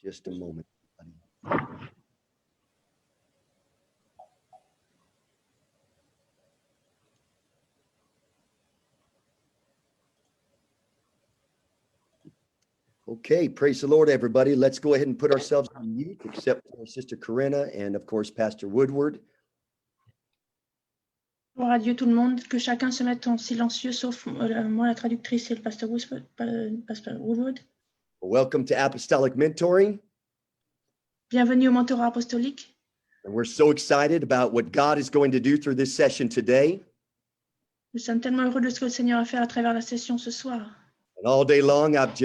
Just a moment. Okay, praise the Lord, everybody. Let's go ahead and put ourselves on mute, except for Sister Corinna and, of course, Pastor Woodward. Gloire à Dieu tout le monde, que chacun se mette en silencieux, sauf moi, la traductrice et le pasteur Woodward. Welcome to Apostolic Mentoring. Bienvenue au mentorat apostolique. And we're so excited about what God is going to do through this session today. Nous sommes tellement heureux de ce que le Seigneur a fait à travers la session ce soir. And all day long, I've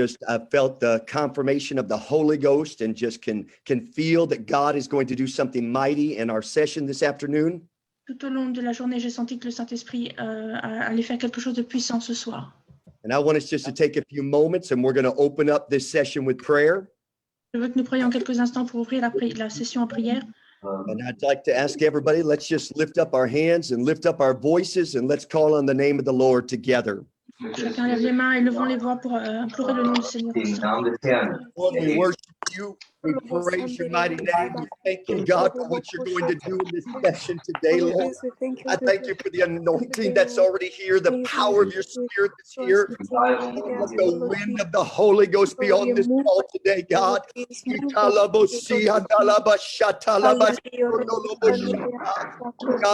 felt the confirmation of the Holy Ghost and just can feel that God is going to do something mighty in our session this afternoon. Tout au long de la journée, j'ai senti que le Saint-Esprit allait faire quelque chose de puissant ce soir. And I want us just to take a few moments and we're going to open up this session with prayer. Je veux que nous prions quelques instants pour ouvrir la session en prière. And I'd like to ask everybody, let's just lift up our hands and lift up our voices and let's call on the name of the Lord together. Chacun lève les mains et levons les voix pour implorer le nom du Seigneur ensemble. Lord, we worship you. We praise your mighty name. We thank you, God, for what you're going to do in this session today, Lord. I thank you for the anointing that's already here, the power of your Spirit that's here. Let the wind of the Holy Ghost be on this call today, God. God,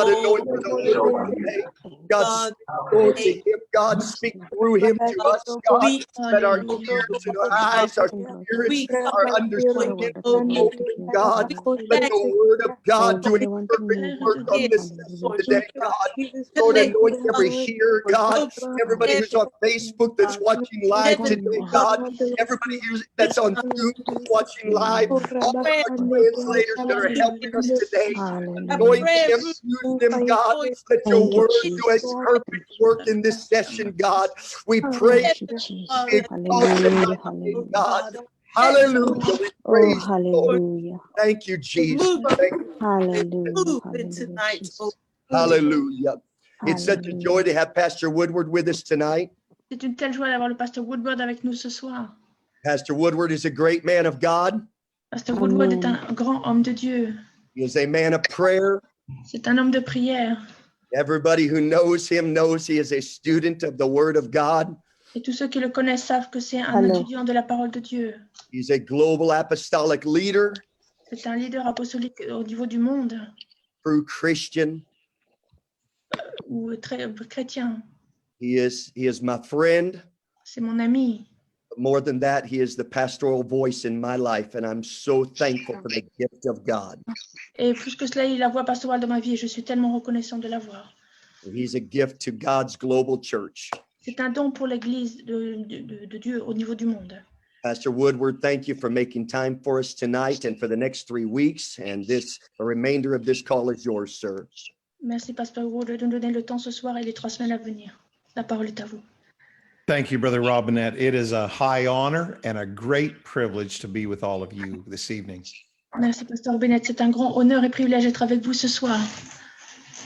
anoint the Lord today. God, Lord, to him, God, speak through him to us, God, that our ears and our eyes, our spirits, our understanding, open, God, let the word of God do a perfect work on this today, God. Lord, anoint every hearer, God, everybody who's on Facebook that's watching live today, God, everybody that's on Zoom that's watching live, all of our translators that are helping us today, anoint them, use them, God, let your word do a perfect work in this session, God. We pray, God. Hallelujah. We praise hallelujah. Thank you, Jesus. Thank you. Hallelujah. Hallelujah. It's such a joy to have Pastor Woodward with us tonight. C'est une telle joie d'avoir le pasteur Woodward avec nous ce soir. Pastor Woodward is a great man of God. Pasteur Woodward est un grand homme de Dieu. He is a man of prayer. C'est un homme de prière. Everybody who knows him knows he is a student of the Word of God. Et tous ceux qui le connaissent savent que c'est un étudiant de la parole de Dieu. He's a global apostolic leader. C'est un leader apostolique au niveau du monde. True Christian. Ou très chrétien. He is my friend. C'est mon ami. But more than that, he is the pastoral voice in my life, and I'm so thankful for the gift of God. Et plus que cela, il est la voix pastorale de ma vie et je suis tellement reconnaissant de l'avoir. He's a gift to God's global church. C'est un don pour l'Église de Dieu au niveau du monde. Pastor Woodward, thank you for making time for us tonight and for the next 3 weeks. And the remainder of this call is yours, sir. Merci, Pasteur Woodward, de nous donner le temps ce soir et les 3 semaines à venir. La parole est à vous. Thank you, Brother Robinette. It is a high honor and a great privilege to be with all of you this evening. Merci, Pasteur Bennett. C'est un grand honneur et privilège d'être avec vous ce soir.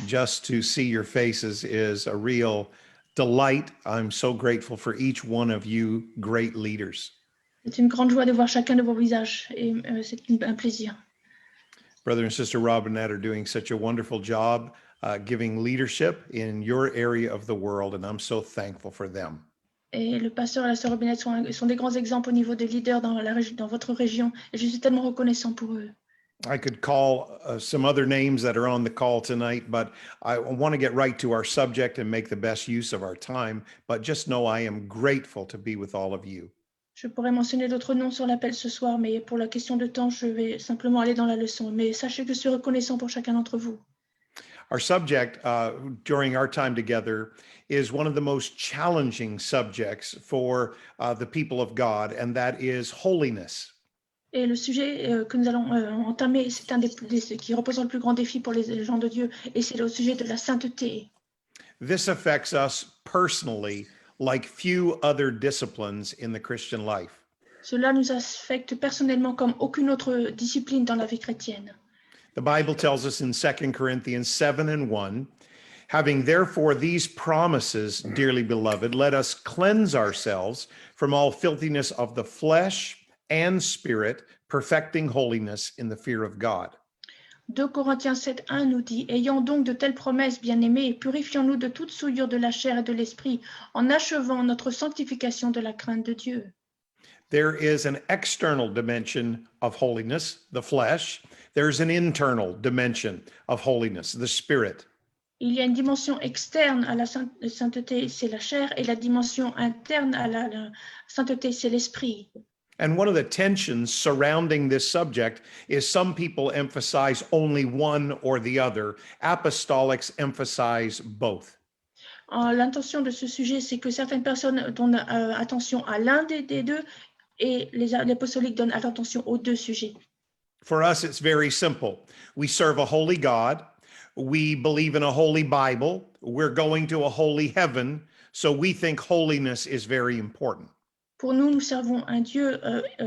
Just to see your faces is a real delight. I'm so grateful for each one of you great leaders. C'est une grande joie de voir chacun de vos visages et c'est un plaisir. Brother and Sister Robinette are doing such a wonderful job giving leadership in your area of the world, and I'm so thankful for them. Et le pasteur et la sœur Robinette sont des grands exemples au niveau des leaders dans votre région et je suis tellement reconnaissant pour eux. I could call some other names that are on the call tonight, but I want to get right to our subject and make the best use of our time. But just know I am grateful to be with all of you. Je pourrais mentionner d'autres noms sur l'appel ce soir, mais pour la question de temps, je vais simplement aller dans la leçon. Mais sachez que je suis reconnaissant pour chacun d'entre vous. Our subject during our time together is one of the most challenging subjects for the people of God, and that is holiness. Et le sujet que nous allons entamer, c'est un des qui représente le plus grand défi pour les gens de Dieu, et c'est le sujet de la sainteté. This affects us personally like few other disciplines in the Christian life. Cela nous affecte personnellement comme aucune autre discipline dans la vie chrétienne. The Bible tells us in 2 Corinthians 7:1, having therefore these promises, dearly beloved, let us cleanse ourselves from all filthiness of the flesh and spirit, perfecting holiness in the fear of God. 2 Corinthiens 7:1 nous dit: ayant donc de telles promesses, bien-aimés, purifions-nous de toute souillure de la chair et de l'esprit, en achevant notre sanctification de la crainte de Dieu. There is an external dimension of holiness, the flesh. There's an internal dimension of holiness, the spirit. Il y a une dimension externe à la sainteté, c'est la chair, et la dimension interne à la sainteté, c'est l'esprit. And one of the tensions surrounding this subject is some people emphasize only one or the other. Apostolics emphasize both. L'intention de ce sujet, c'est que certaines personnes donnent attention à l'un des deux, et les apostoliques donnent attention aux deux sujets. For us, it's very simple. We serve a holy God. We believe in a holy Bible. We're going to a holy heaven. So we think holiness is very important. Pour nous, nous servons un Dieu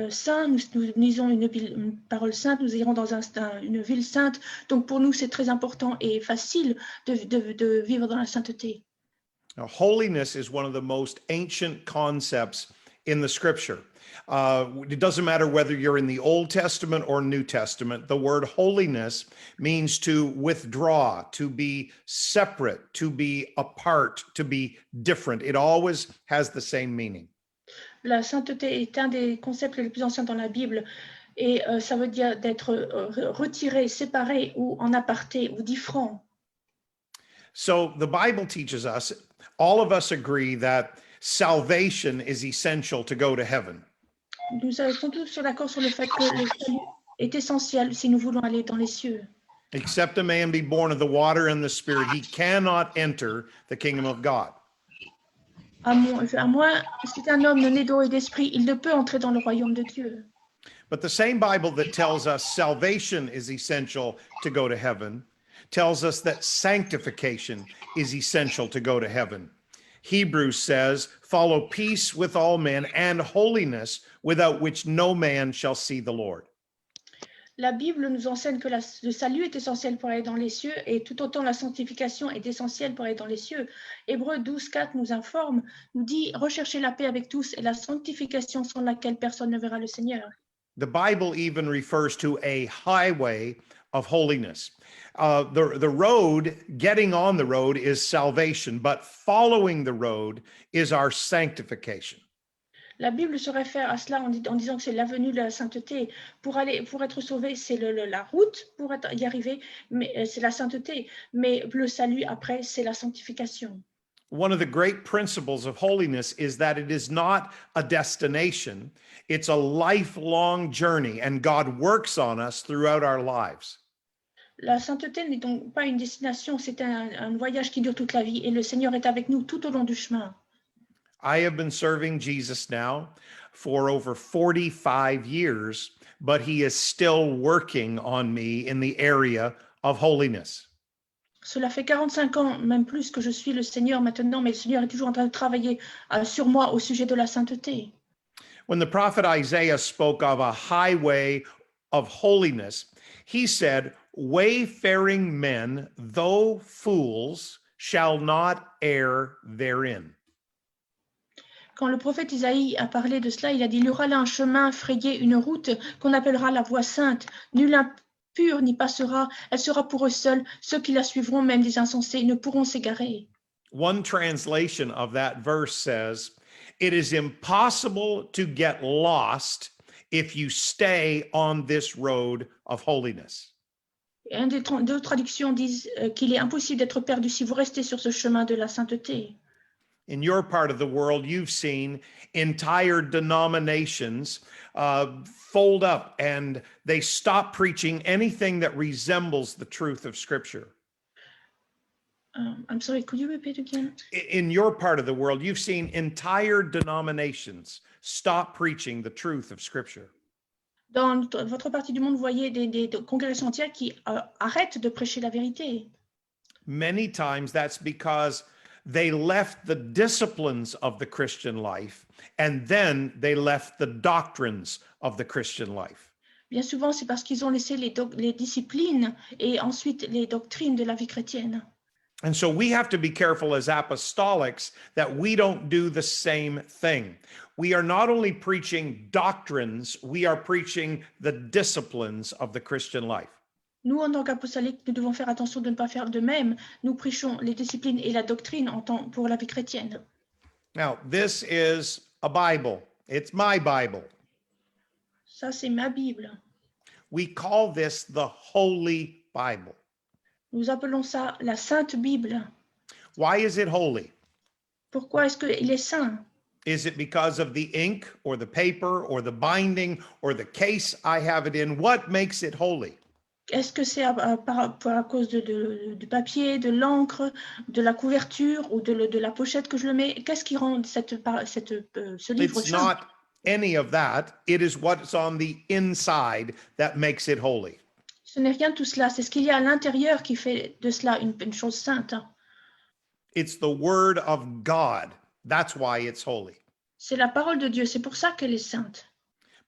saint, nous lisons une parole sainte, nous irons dans une ville sainte. Donc pour nous, c'est très important et facile de vivre dans la sainteté. Now, holiness is one of the most ancient concepts in the scripture. It doesn't matter whether you're in the Old Testament or New Testament. The word holiness means to withdraw, to be separate, to be apart, to be different. It always has the same meaning. La sainteté est un des concepts les plus anciens dans la Bible, et ça veut dire d'être retiré, séparé ou en aparté ou différent. So the Bible teaches us, all of us agree that salvation is essential to go to heaven. Nous sommes tous d'accord sur le fait que le salut est essentiel si nous voulons aller dans les cieux. Except a man be born of the water and the spirit, he cannot enter the kingdom of God. À moins, si un homme né d'eau et d'esprit, il ne peut entrer dans le royaume de Dieu. But the same Bible that tells us salvation is essential to go to heaven tells us that sanctification is essential to go to heaven. Hebrews says, follow peace with all men and holiness, without which no man shall see the Lord. La Bible nous enseigne que le salut est essentiel pour aller dans les cieux, et tout autant la sanctification est essentielle pour aller dans les cieux. Hébreux 12:4 nous informe, nous dit, recherchez la paix avec tous et la sanctification sans laquelle personne ne verra le Seigneur. The Bible even refers to a highway of holiness. The road, getting on the road is salvation, but following the road is our sanctification. La Bible se réfère à cela en disant que c'est l'avenue de la sainteté. Pour être sauvé, c'est la route pour y arriver, mais c'est la sainteté. Mais le salut après, c'est la sanctification. One of the great principles of holiness is that it is not a destination, it's a lifelong journey, and God works on us throughout our lives. La sainteté n'est donc pas une destination, c'est un voyage qui dure toute la vie, et le Seigneur est avec nous tout au long du chemin. I have been serving Jesus now for over 45 years, but he is still working on me in the area of holiness. Cela fait 45 ans, même plus, que je suis le Seigneur maintenant, mais le Seigneur est toujours en train de travailler sur moi au sujet de la sainteté. When the prophet Isaiah spoke of a highway of holiness, he said, wayfaring men, though fools, shall not err therein. Quand le prophète Isaïe a parlé de cela, il a dit, il y aura là un chemin frayé, une route qu'on appellera la voie sainte. Nul impur n'y passera, elle sera pour eux seuls. Ceux qui la suivront, même des insensés, ne pourront s'égarer. One translation of that verse says, it is impossible to get lost if you stay on this road of holiness. Et deux traductions disent qu'il est impossible d'être perdu si vous restez sur ce chemin de la sainteté. In your part of the world, you've seen entire denominations fold up and they stop preaching anything that resembles the truth of Scripture. I'm sorry, could you repeat again? In your part of the world, you've seen entire denominations stop preaching the truth of Scripture. Dans votre partie du monde, vous voyez des congrégations entières qui arrêtent de prêcher la vérité. Many times that's because they left the disciplines of the Christian life, and then they left the doctrines of the Christian life. Bien souvent, c'est parce qu'ils ont laissé les disciplines et ensuite les doctrines de la vie chrétienne. And so we have to be careful as apostolics that we don't do the same thing. We are not only preaching doctrines, we are preaching the disciplines of the Christian life. Nous, en tant qu'apostoliques, nous devons faire attention de ne pas faire de même. Nous prêchons les disciplines et la doctrine pour la vie chrétienne. Now, this is a Bible. It's my Bible. Ça, c'est ma Bible. We call this the Holy Bible. Nous appelons ça la Sainte Bible. Why is it holy? Pourquoi est-ce qu'il est saint? Is it because of the ink or the paper or the binding or the case I have it in? What makes it holy? Est-ce que c'est à cause du papier, de l'encre, de la couverture ou de la pochette que je le mets? Qu'est-ce qui rend ce livre It's saint? not any of that. It is what's on the inside that makes it holy. Ce n'est rien de tout cela. C'est ce qu'il y a à l'intérieur qui fait de cela une chose sainte. It's the word of God. That's why it's holy. C'est la parole de Dieu. C'est pour ça qu'elle est sainte.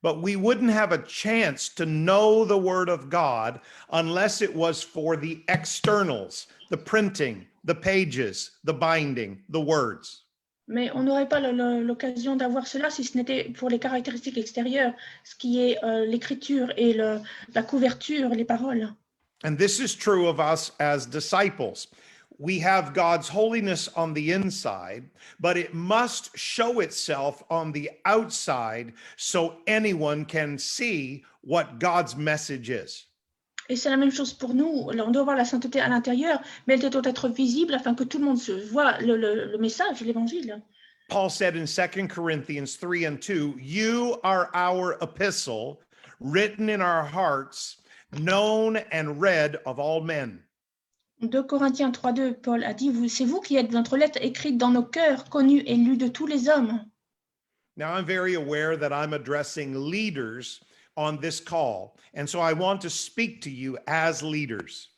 But we wouldn't have a chance to know the word of God unless it was for the externals, the printing, the pages, the binding, the words. Mais on n'aurait pas l'occasion d'avoir cela si ce n'était pour les caractéristiques extérieures, ce qui est l'écriture et la couverture, les paroles. And this is true of us as disciples. We have God's holiness on the inside, but it must show itself on the outside so anyone can see what God's message is. Et c'est la même chose pour nous. On doit avoir la sainteté à l'intérieur, mais elle doit être visible afin que tout le monde voit le message, l'évangile. Paul said in 2 Corinthians 3:2, "You are our epistle, written in our hearts, known and read of all men." 2 Corinthiens 3:2, Paul a dit, c'est vous qui êtes notre lettre écrite dans nos cœurs, connue et lue de tous les hommes. Now, I'm very aware that I'm addressing leaders on this call, and so I want to speak to you as leaders.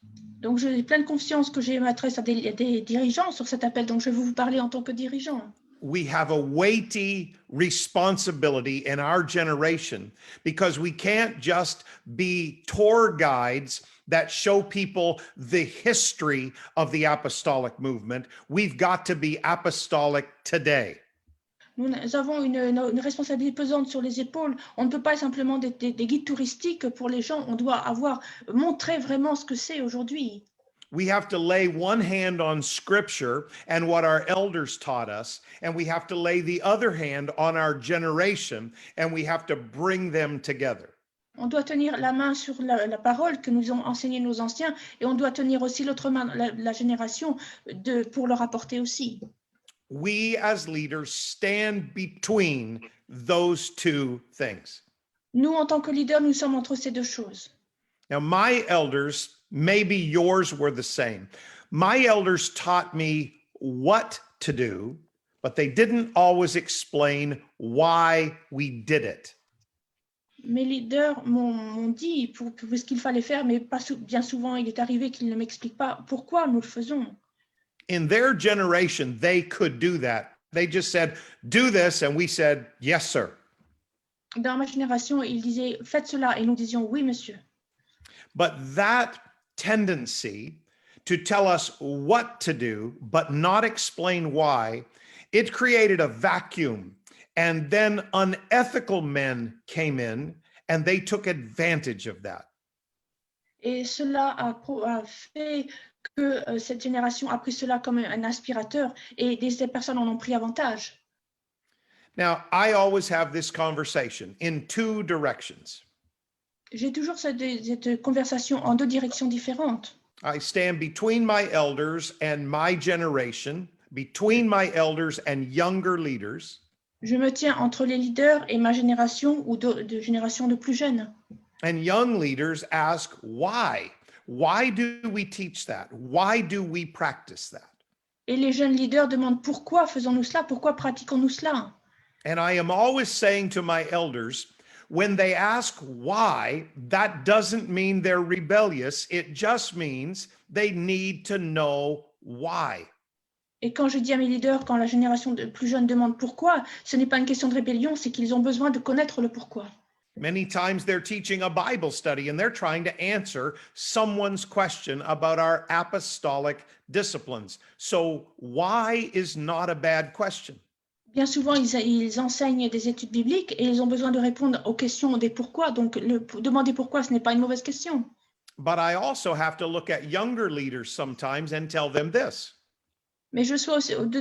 Donc, j'ai pleine confiance que je m'adresse à des dirigeants sur cet appel, donc je vais vous parler en tant que dirigeant. We have a weighty responsibility in our generation because we can't just be tour guides that show people the history of the apostolic movement. We've got to be apostolic today. Nous avons une responsabilité pesante sur les épaules. On ne peut pas simplement des guides touristiques pour les gens. On doit montrer vraiment ce que c'est aujourd'hui. We have to lay one hand on scripture and what our elders taught us, and we have to lay the other hand on our generation, and we have to bring them together. On doit tenir la main sur la parole que nous ont enseigné nos anciens, et on doit tenir aussi l'autre main, la génération, pour leur apporter aussi. We as leaders stand between those two things. Nous, en tant que leaders, nous sommes entre ces deux choses. Now, my elders, maybe yours were the same. My elders taught me what to do, but they didn't always explain why we did it. Mes leaders m'ont dit pour ce qu'il fallait faire, mais bien souvent, il est arrivé qu'ils ne m'expliquent pas pourquoi nous le faisons. In their generation, they could do that. They just said, do this, and we said, yes, sir. Dans ma génération, ils disaient, faites cela, et nous disions, oui, monsieur. But that tendency to tell us what to do, but not explain why, it created a vacuum. And then unethical men came in and they took advantage of that. Et cela a fait que cette génération a pris cela comme un aspirateur et des personnes en ont pris avantage. Now, I always have this conversation in two directions. J'ai toujours cette conversation en deux directions différentes. I stand between my elders and my generation, between my elders and younger leaders. Je me tiens entre les leaders et ma génération ou de générations de plus jeunes. And young leaders ask why? Why do we teach that? Why do we practice that? Et les jeunes leaders demandent pourquoi faisons-nous cela? Pourquoi pratiquons-nous cela? And I am always saying to my elders, when they ask why, that doesn't mean they're rebellious. It just means they need to know why. Et quand je dis à mes leaders, quand la génération plus jeune demande pourquoi, ce n'est pas une question de rébellion, c'est qu'ils ont besoin de connaître le pourquoi. Many times they're teaching a Bible study and they're trying to answer someone's question about our apostolic disciplines. So, why is not a bad question? Bien souvent, ils enseignent des études bibliques et ils ont besoin de répondre aux questions des pourquoi. Donc, demander pourquoi, ce n'est pas une mauvaise question. But I also have to look at younger leaders sometimes and tell them this. Mais je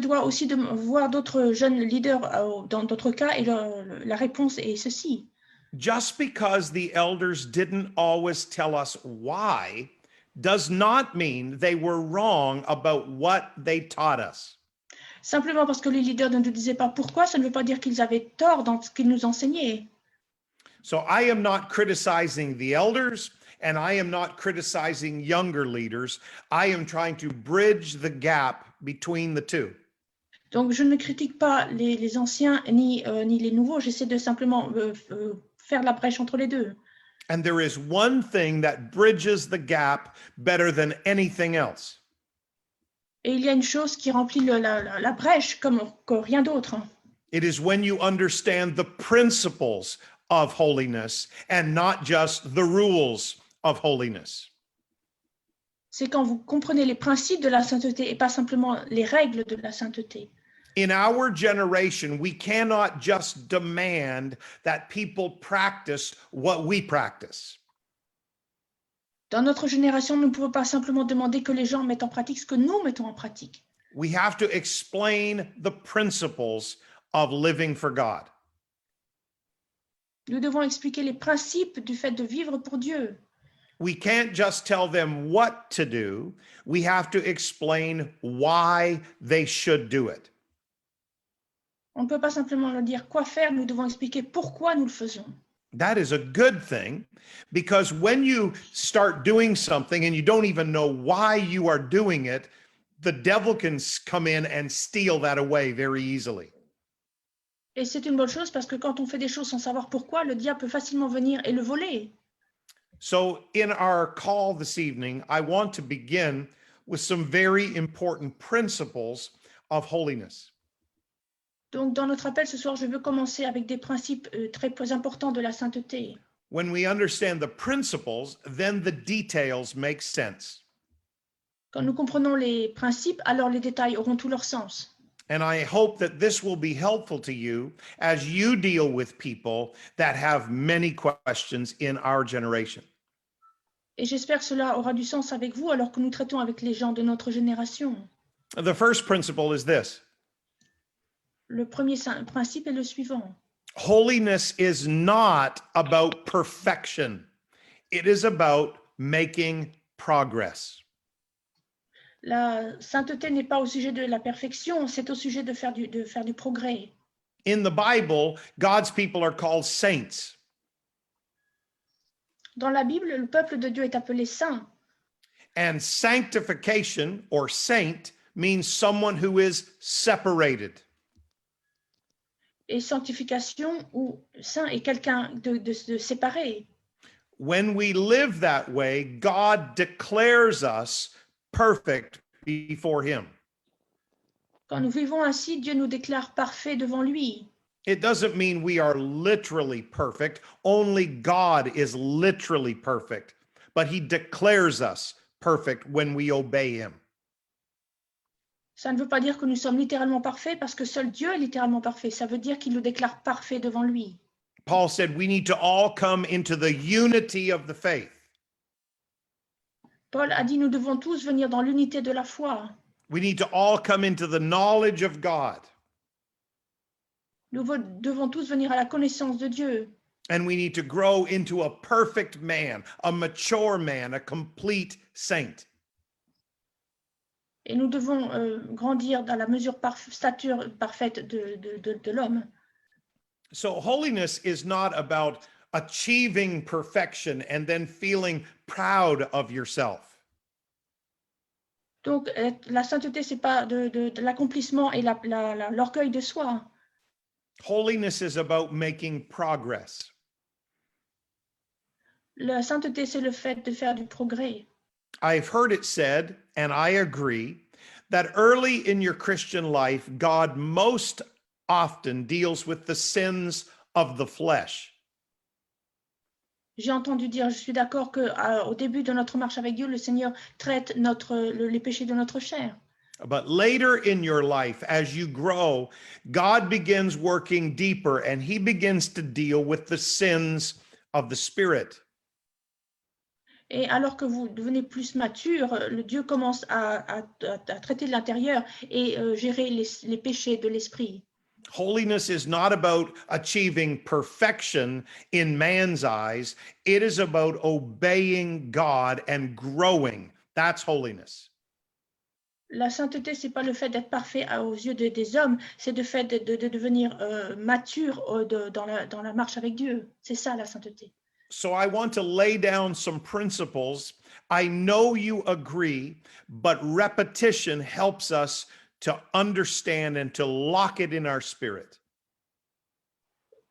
dois aussi voir d'autres jeunes leaders dans d'autres cas et la réponse est ceci. Just because the elders didn't always tell us why does not mean they were wrong about what they taught us. Simplement parce que les leaders ne nous disaient pas pourquoi, ça ne veut pas dire qu'ils avaient tort dans ce qu'ils nous enseignaient. So I am not criticizing the elders and I am not criticizing younger leaders. I am trying to bridge the gap between the two. Donc, je ne critique pas les anciens ni les nouveaux. J'essaie de simplement faire la brèche entre les deux. And there is one thing that bridges the gap better than anything else. Et il y a une chose qui remplit la brèche comme que rien d'autre. It is when you understand the principles of holiness and not just the rules of holiness. C'est quand vous comprenez les principes de la sainteté et pas simplement les règles de la sainteté. In our generation, we cannot just demand that people practice what we practice. Dans notre génération, nous ne pouvons pas simplement demander que les gens mettent en pratique ce que nous mettons en pratique. We have to explain the principles of living for God. Nous devons expliquer les principes du fait de vivre pour Dieu. We can't just tell them what to do. We have to explain why they should do it. On ne peut pas simplement leur dire quoi faire, nous devons expliquer pourquoi nous le faisons. That is a good thing, because when you start doing something and you don't even know why you are doing it, the devil can come in and steal that away very easily. Et c'est une bonne chose parce que quand on fait des choses sans savoir pourquoi, le diable peut facilement venir et le voler. So in our call this evening, I want to begin with some very important principles of holiness. Donc, dans notre appel ce soir, je veux commencer avec des principes très importants de la sainteté. When we understand the principles, then the details make sense. Quand nous comprenons les principes, alors les détails auront tout leur sens. And I hope that this will be helpful to you as you deal with people that have many questions in our generation. Et j'espère que cela aura du sens avec vous alors que nous traitons avec les gens de notre génération. The first principle is this. Le premier principe est le suivant. Holiness is not about perfection. It is about making progress. La sainteté n'est pas au sujet de la perfection, c'est au sujet de faire du progrès. In the Bible, God's people are called saints. Dans la Bible, le peuple de Dieu est appelé saint. And sanctification or saint means someone who is separated. Et sanctification ou saint est quelqu'un de séparé. When we live that way, God declares us perfect before him. Quand nous vivons ainsi, Dieu nous déclare parfaits devant lui. It doesn't mean we are literally perfect. Only God is literally perfect. But he declares us perfect when we obey him. Ça ne veut pas dire que nous sommes littéralement parfaits parce que seul Dieu est littéralement parfait. Ça veut dire qu'il nous déclare parfaits devant lui. Paul said we need to all come into the unity of the faith. Paul a dit nous devons tous venir dans l'unité de la foi. We need to all come into the knowledge of God. Nous devons tous venir à la connaissance de Dieu. And we need to grow into a perfect man, a mature man, a complete saint. Et nous devons grandir dans la stature parfaite de l'homme. So holiness is not about achieving perfection and then feeling proud of yourself. Donc, la sainteté, ce n'est pas de l'accomplissement et l'orgueil de soi. Holiness is about making progress. La sainteté, c'est le fait de faire du progrès. I've heard it said, and I agree, that early in your Christian life, God most often deals with the sins of the flesh. J'ai entendu dire, je suis d'accord que au début de notre marche avec Dieu, le Seigneur traite les péchés de notre chair. But later in your life, as you grow, God begins working deeper and he begins to deal with the sins of the spirit. Et alors que vous devenez plus mature, le Dieu commence à traiter de l'intérieur et gérer les péchés de l'esprit. Holiness is not about achieving perfection in man's eyes. It is about obeying God and growing. That's holiness. La sainteté, c'est pas le fait d'être parfait aux yeux des hommes, c'est le fait de devenir mature dans la marche avec Dieu. C'est ça la sainteté. So I want to lay down some principles. I know you agree, but repetition helps us to understand and to lock it in our spirit.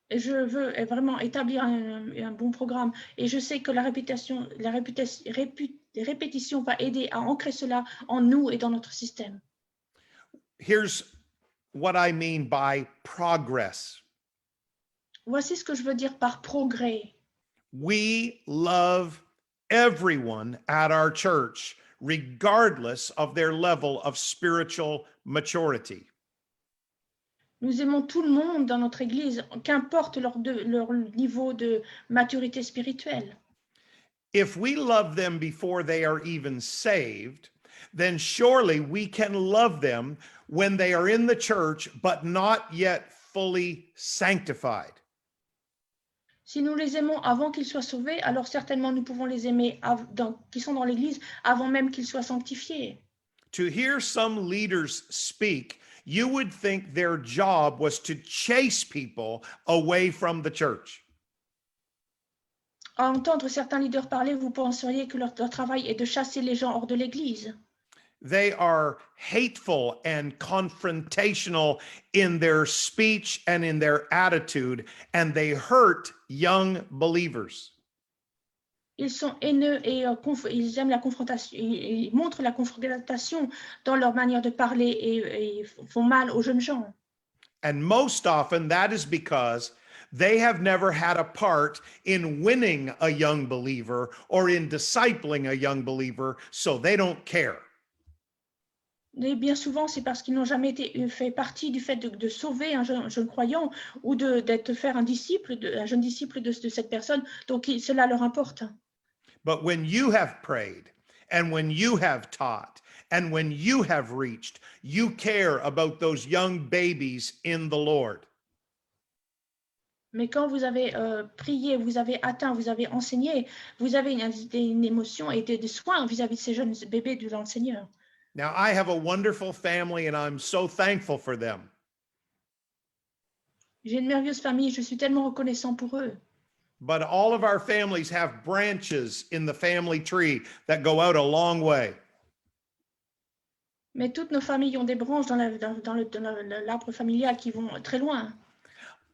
Et je veux vraiment établir un bon programme. Et je sais que la répétition va aider à ancrer cela en nous et dans notre système. Here's what I mean by progress. Voici ce que je veux dire par progrès. We love everyone at our church, regardless of their level of spiritual maturity. Nous aimons tout le monde dans notre Église, qu'importe leur niveau de maturité spirituelle. If we love them before they are even saved, then surely we can love them when they are in the church, but not yet fully sanctified. Si nous les aimons avant qu'ils soient sauvés, alors certainement nous pouvons les aimer qui sont dans l'Église avant même qu'ils soient sanctifiés. To hear some leaders speak, you would think their job was to chase people away from the church. À entendre certains leaders parler, vous penseriez que leur travail est de chasser les gens hors de l'Église. They are hateful and confrontational in their speech and in their attitude, and they hurt young believers. Ils sont haineux et ils aiment la confrontation. Ils montrent la confrontation dans leur manière de parler et font mal aux jeunes gens. And most often that is because they have never had a part in winning a young believer or in discipling a young believer, so they don't care. Et bien souvent, c'est parce qu'ils n'ont jamais fait partie du fait de sauver un jeune croyant ou d'être faire un jeune disciple de cette personne. Donc, cela leur importe. But when you have prayed and when you have taught and when you have reached, you care about those young babies in the Lord. Mais quand vous avez prié, vous avez atteint, vous avez enseigné, vous avez une émotion et des soins vis-à-vis de ces jeunes bébés devant le Seigneur. Now, I have a wonderful family and I'm so thankful for them. J'ai une merveilleuse famille, je suis tellement reconnaissant pour eux. But all of our families have branches in the family tree that go out a long way. Mais toutes nos familles ont des branches dans l'arbre familial qui vont très loin.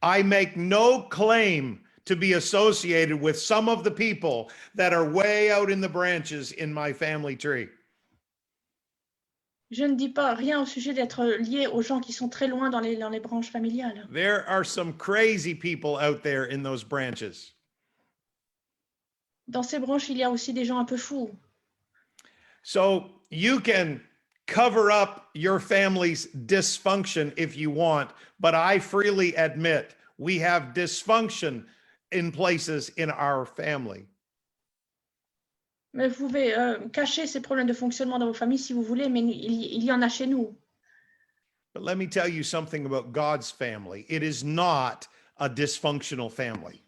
I make no claim to be associated with some of the people that are way out in the branches in my family tree. Je ne dis pas rien au sujet d'être lié aux gens qui sont très loin dans les branches familiales. There are some crazy people out there in those branches. Dans ces branches, il y a aussi des gens un peu fous. So you can cover up your family's dysfunction if you want, but I freely admit we have dysfunction in places in our family. Mais vous pouvez cacher ces problèmes de fonctionnement dans vos familles si vous voulez, mais il y en a chez nous. But let me tell you something about God's family. It is not a dysfunctional family.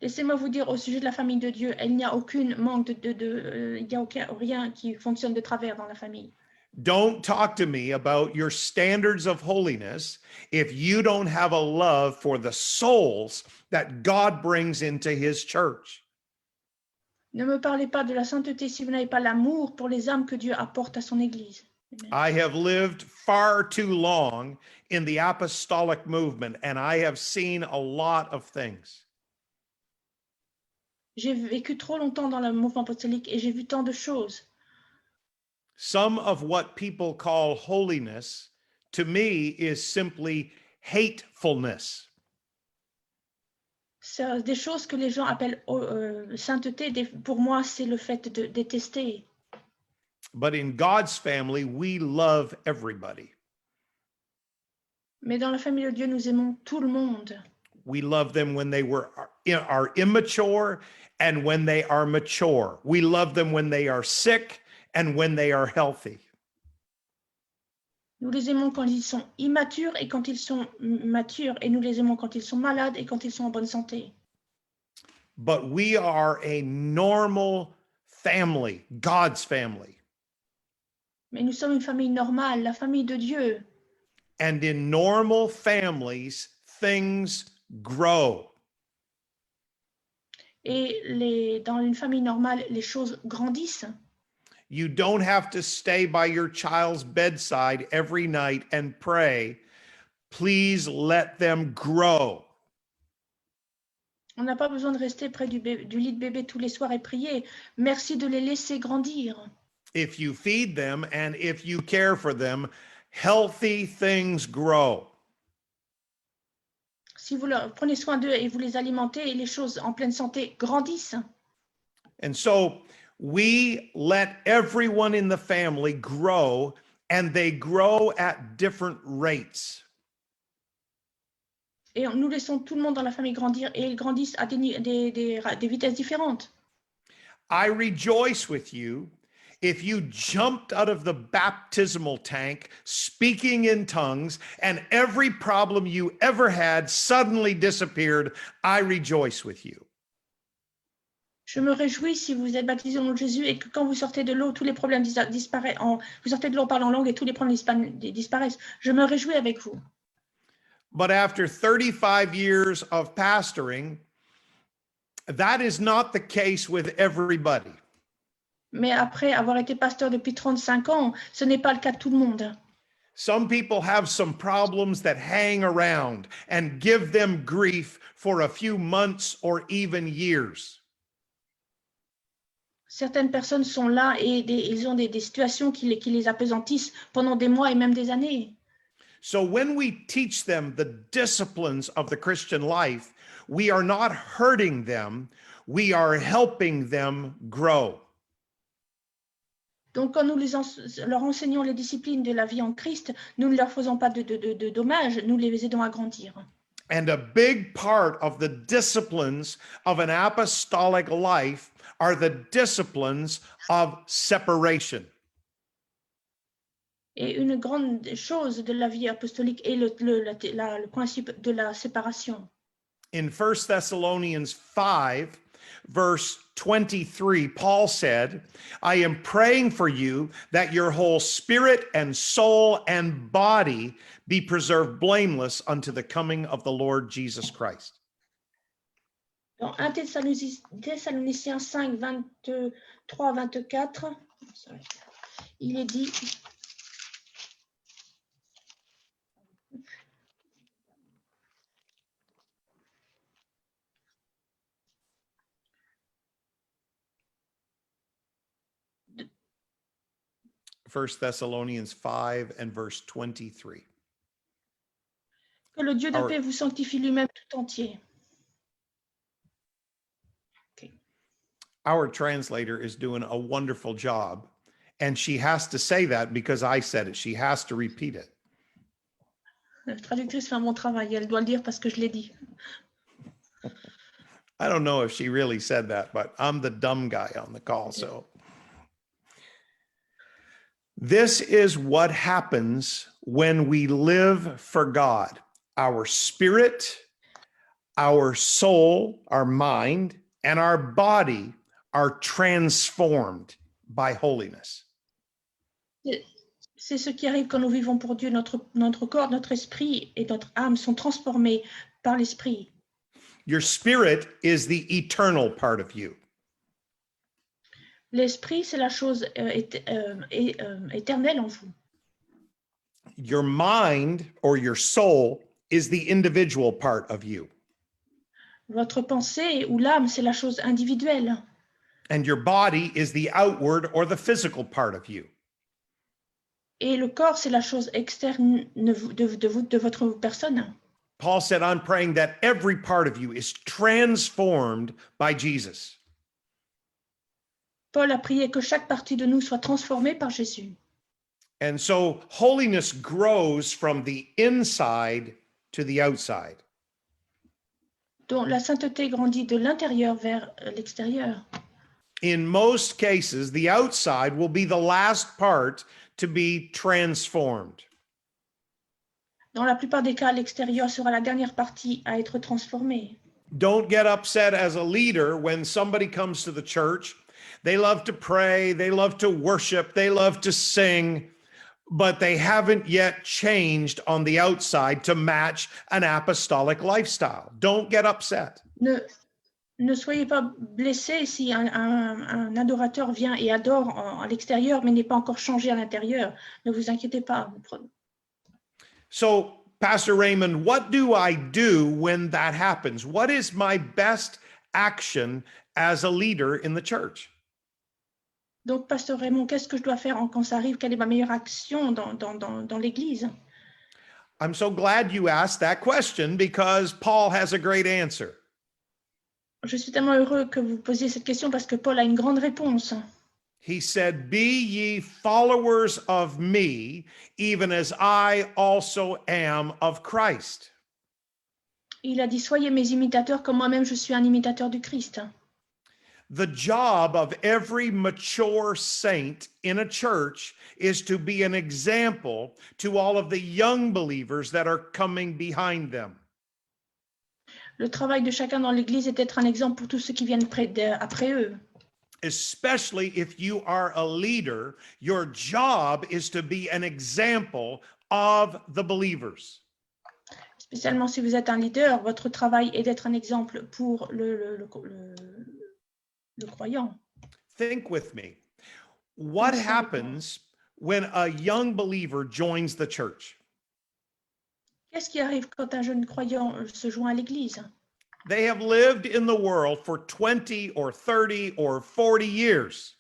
Laissez-moi vous dire au sujet de la famille de Dieu, il n'y a aucun manque il n'y a rien qui fonctionne de travers dans la famille. Don't talk to me about your standards of holiness if you don't have a love for the souls that God brings into his church. Ne me parlez pas de la sainteté si vous n'avez pas l'amour pour les âmes que Dieu apporte à son Église. Amen. I have lived far too long in the apostolic movement, and I have seen a lot of things. J'ai vécu trop longtemps dans le mouvement apostolique et j'ai vu tant de choses. Some of what people call holiness, to me, is simply hatefulness. C'est des choses que les gens appellent sainteté. Pour moi, c'est le fait de détester. But in God's family, we love everybody. Mais dans la famille de Dieu, nous aimons tout le monde. We love them when they are immature and when they are mature. We love them when they are sick and when they are healthy. Nous les aimons quand ils sont immatures et quand ils sont matures. Et nous les aimons quand ils sont malades et quand ils sont en bonne santé. But we are a normal family, God's family. Mais nous sommes une famille normale, la famille de Dieu. And in normal families, things grow. Et dans une famille normale, les choses grandissent. You don't have to stay by your child's bedside every night and pray, please let them grow. On n'a pas besoin de rester près du lit de bébé tous les soirs et prier. Merci de les laisser grandir. If you feed them and if you care for them, healthy things grow. Si vous leur prenez soin d'eux et vous les alimentez, les choses en pleine santé grandissent. And so we let everyone in the family grow, and they grow at different rates. Et nous laissons tout le monde dans la famille grandir et ils grandissent à des vitesses différentes. I rejoice with you if you jumped out of the baptismal tank speaking in tongues and every problem you ever had suddenly disappeared. I rejoice with you. Je me réjouis si vous êtes baptisé au nom de Jésus et que quand vous sortez de l'eau, tous les problèmes disparaissent. Vous sortez de l'eau en parlant en langue et tous les problèmes disparaissent. Je me réjouis avec vous. But after 35 years of pastoring, that is not the case with everybody. Mais après avoir été pasteur depuis 35 ans, ce n'est pas le cas de tout le monde. Some people have some problems that hang around and give them grief for a few months or even years. Certaines personnes sont là et ils ont des situations qui les appesantissent pendant des mois et même des années. So when we teach them the disciplines of the Christian life, we are not hurting them, we are helping them grow. Donc, quand nous leur enseignons les disciplines de la vie en Christ, nous ne leur faisons pas de dommages, nous les aidons à grandir. And a big part of the disciplines of an apostolic life are the disciplines of separation. Et une grande chose de la vie apostolique est le principe de la séparation. In 1 Thessalonians 5, verse 23, Paul said, I am praying for you that your whole spirit and soul and body be preserved blameless unto the coming of the Lord Jesus Christ. Dans 1 Thessaloniciens 5, 23, 24, il est dit... First Thessalonians 5 and verse 23. Que le Dieu de paix vous sanctifie lui-même tout entier. Okay. Our translator is doing a wonderful job, and she has to say that because I said it. She has to repeat it. La traductrice fait un bon travail, elle doit le dire parce que je l'ai dit. I don't know if she really said that, but I'm the dumb guy on the call, so. This is what happens when we live for God. Our spirit, our soul, our mind, and our body are transformed by holiness. C'est ce qui arrive quand nous vivons pour Dieu. Notre corps, notre esprit et notre âme sont transformés par l'esprit. Your spirit is the eternal part of you. L'esprit, c'est la chose éternelle en vous. Your mind or your soul is the individual part of you. Votre pensée ou l'âme, c'est la chose individuelle. And your body is the outward or the physical part of you. Et le corps, c'est la chose externe de votre personne. Paul said, I'm praying that every part of you is transformed by Jesus. Paul a prié que chaque partie de nous soit transformée par Jésus. And so holiness grows from the inside to the outside. Donc la sainteté grandit de l'intérieur vers l'extérieur. In most cases, the outside will be the last part to be transformed. Dans la plupart des cas, l'extérieur sera la dernière partie à être transformée. Don't get upset as a leader when somebody comes to the church. They love to pray, they love to worship, they love to sing, but they haven't yet changed on the outside to match an apostolic lifestyle. Don't get upset. Ne soyez pas blessés si un adorateur vient et adore à l'extérieur, mais n'est pas encore changé à l'intérieur. Ne vous inquiétez pas. So, Pastor Raymond, what do I do when that happens? What is my best action as a leader in the church? Donc, Pasteur Raymond, qu'est-ce que je dois faire quand ça arrive? Quelle est ma meilleure action dans l'Église? I'm so glad you asked that question because Paul has a great answer. Je suis tellement heureux que vous posiez cette question parce que Paul a une grande réponse. He said, be ye followers of me, even as I also am of Christ. Il a dit, soyez mes imitateurs comme moi-même je suis un imitateur du Christ. The job of every mature saint in a church is to be an example to all of the young believers that are coming behind them. Le travail de chacun dans l'Église est d'être un exemple pour tous ceux qui viennent après eux. Especially if you are a leader, your job is to be an example of the believers. Spécialement si vous êtes un leader, votre travail est d'être un exemple pour le croyant. Think with me. What happens when a young believer joins the church? Qu'est-ce qui arrive quand un jeune croyant se joint à l'Église? They have lived in the world for 20 or 30 or 40 years.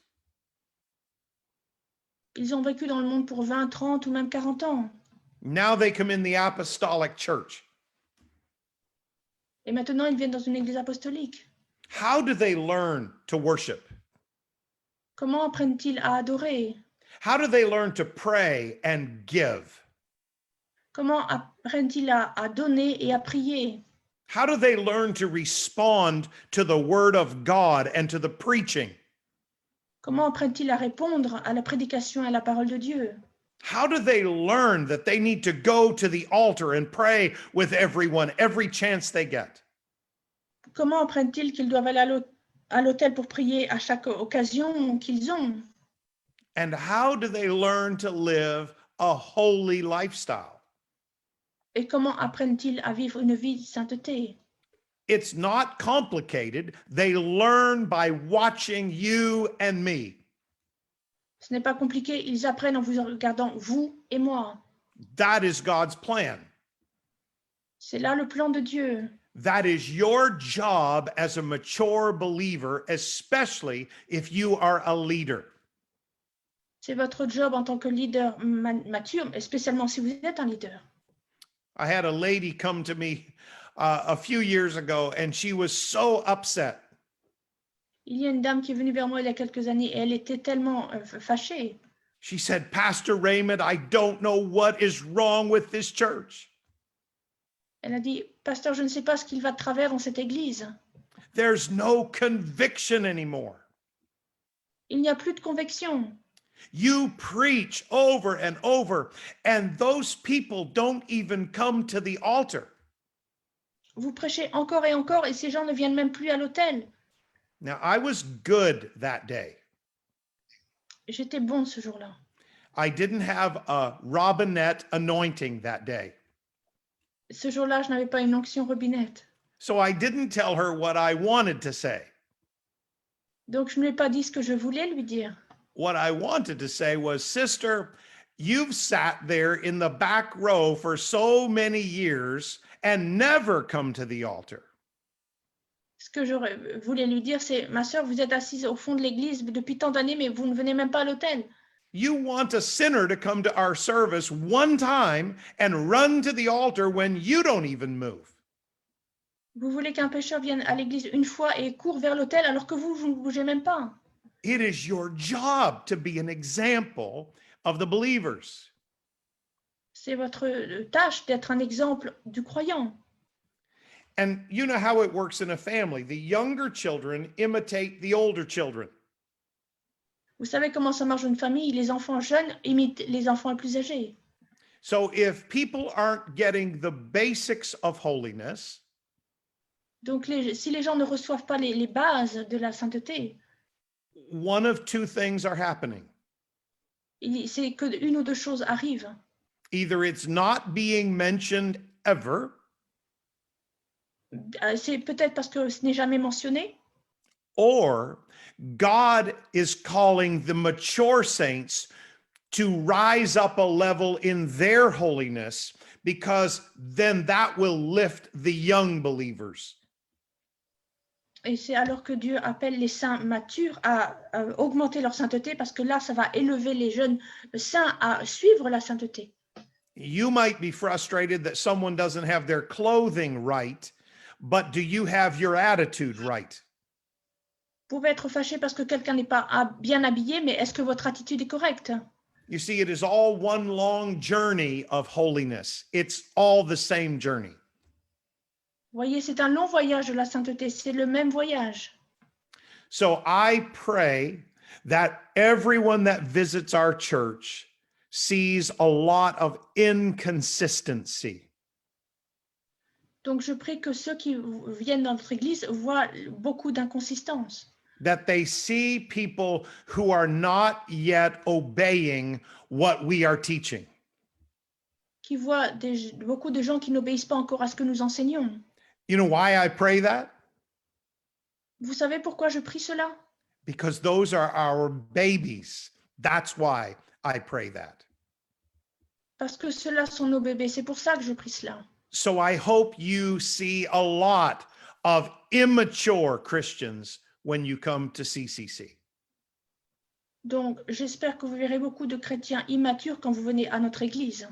Ils ont vécu dans le monde pour 20, 30 ou même 40 ans. Now they come in the apostolic church. Et maintenant, ils viennent dans une église apostolique. How do they learn to worship? Comment apprennent-ils à adorer? How do they learn to pray and give? Comment apprennent-ils à donner et à prier? How do they learn to respond to the word of God and to the preaching? Comment apprennent-ils à répondre à la prédication et à la parole de Dieu? How do they learn that they need to go to the altar and pray with everyone every chance they get? Comment apprennent-ils qu'ils doivent aller à l'autel pour prier à chaque occasion qu'ils ont? And how do they learn to live a holy lifestyle? Et comment apprennent-ils à vivre une vie de sainteté? It's not complicated. They learn by watching you and me. Ce n'est pas compliqué, ils apprennent en vous regardant, vous et moi. That is God's plan. C'est là le plan de Dieu. That is your job as a mature believer, especially if you are a leader. C'est votre job en tant que leader mature, et spécialement si vous êtes un leader. I had a lady come to me a few years ago, and she was so upset. Il y a une dame qui est venue vers moi il y a quelques années et elle était tellement fâchée. She said, Pastor Raymond, I don't know what is wrong with this church. Elle a dit, Pasteur, je ne sais pas ce qu'il va de travers dans cette église. There's no conviction anymore. Il n'y a plus de conviction. You preach over and over, and those people don't even come to the altar. Vous prêchez encore et encore et ces gens ne viennent même plus à l'autel. Now, I was good that day. J'étais bon ce jour-là. I didn't have a robinette anointing that day. Ce jour-là, je n'avais pas une onction robinette. So I didn't tell her what I wanted to say. Donc, je ne lui ai pas dit ce que je voulais lui dire. What I wanted to say was, sister, you've sat there in the back row for so many years and never come to the altar. Ce que je voulais lui dire, c'est, ma sœur, vous êtes assise au fond de l'église depuis tant d'années, mais vous ne venez même pas à l'autel. You want a sinner to come to our service one time and run to the altar when you don't even move. Vous voulez qu'un pécheur vienne à l'église une fois et court vers l'autel alors que vous ne bougez même pas. It is your job to be an example of the believers. C'est votre tâche d'être un exemple du croyant. And you know how it works in a family. The younger children imitate the older children. Vous savez comment ça marche dans une famille? Les enfants jeunes imitent les enfants plus âgés. So if people aren't getting the basics of holiness, Donc, si les gens ne reçoivent pas les bases de la sainteté, one of two things are happening. c'est que une ou deux choses arrivent. Either it's not being mentioned ever, C'est peut-être parce que ce n'est jamais mentionné, or God is calling the mature saints to rise up a level in their holiness, because then that will lift the young believers. et c'est alors que Dieu appelle les saints matures à augmenter leur sainteté, parce que là, ça va élever les jeunes saints à suivre la sainteté. You might be frustrated that someone doesn't have their clothing right, but do you have your attitude right? Vous pouvez être fâché parce que quelqu'un n'est pas bien habillé, mais est-ce que votre attitude est correcte? You see, it is all one long journey of holiness. It's all the same journey. Voyez, c'est un long voyage de la sainteté, c'est le même voyage. So I pray that everyone that visits our church sees a lot of inconsistency. Donc je prie que ceux qui viennent dans notre église voient beaucoup d'inconsistances. That they see people who are not yet obeying what we are teaching. Qui voient beaucoup de gens qui n'obéissent pas encore à ce que nous enseignons. You know why I pray that? Vous savez pourquoi je prie cela? Because those are our babies. That's why I pray that. Parce que ceux-là sont nos bébés, c'est pour ça que je prie cela. So I hope you see a lot of immature Christians when you come to CCC. Donc j'espère que vous verrez beaucoup de chrétiens immatures quand vous venez à notre église.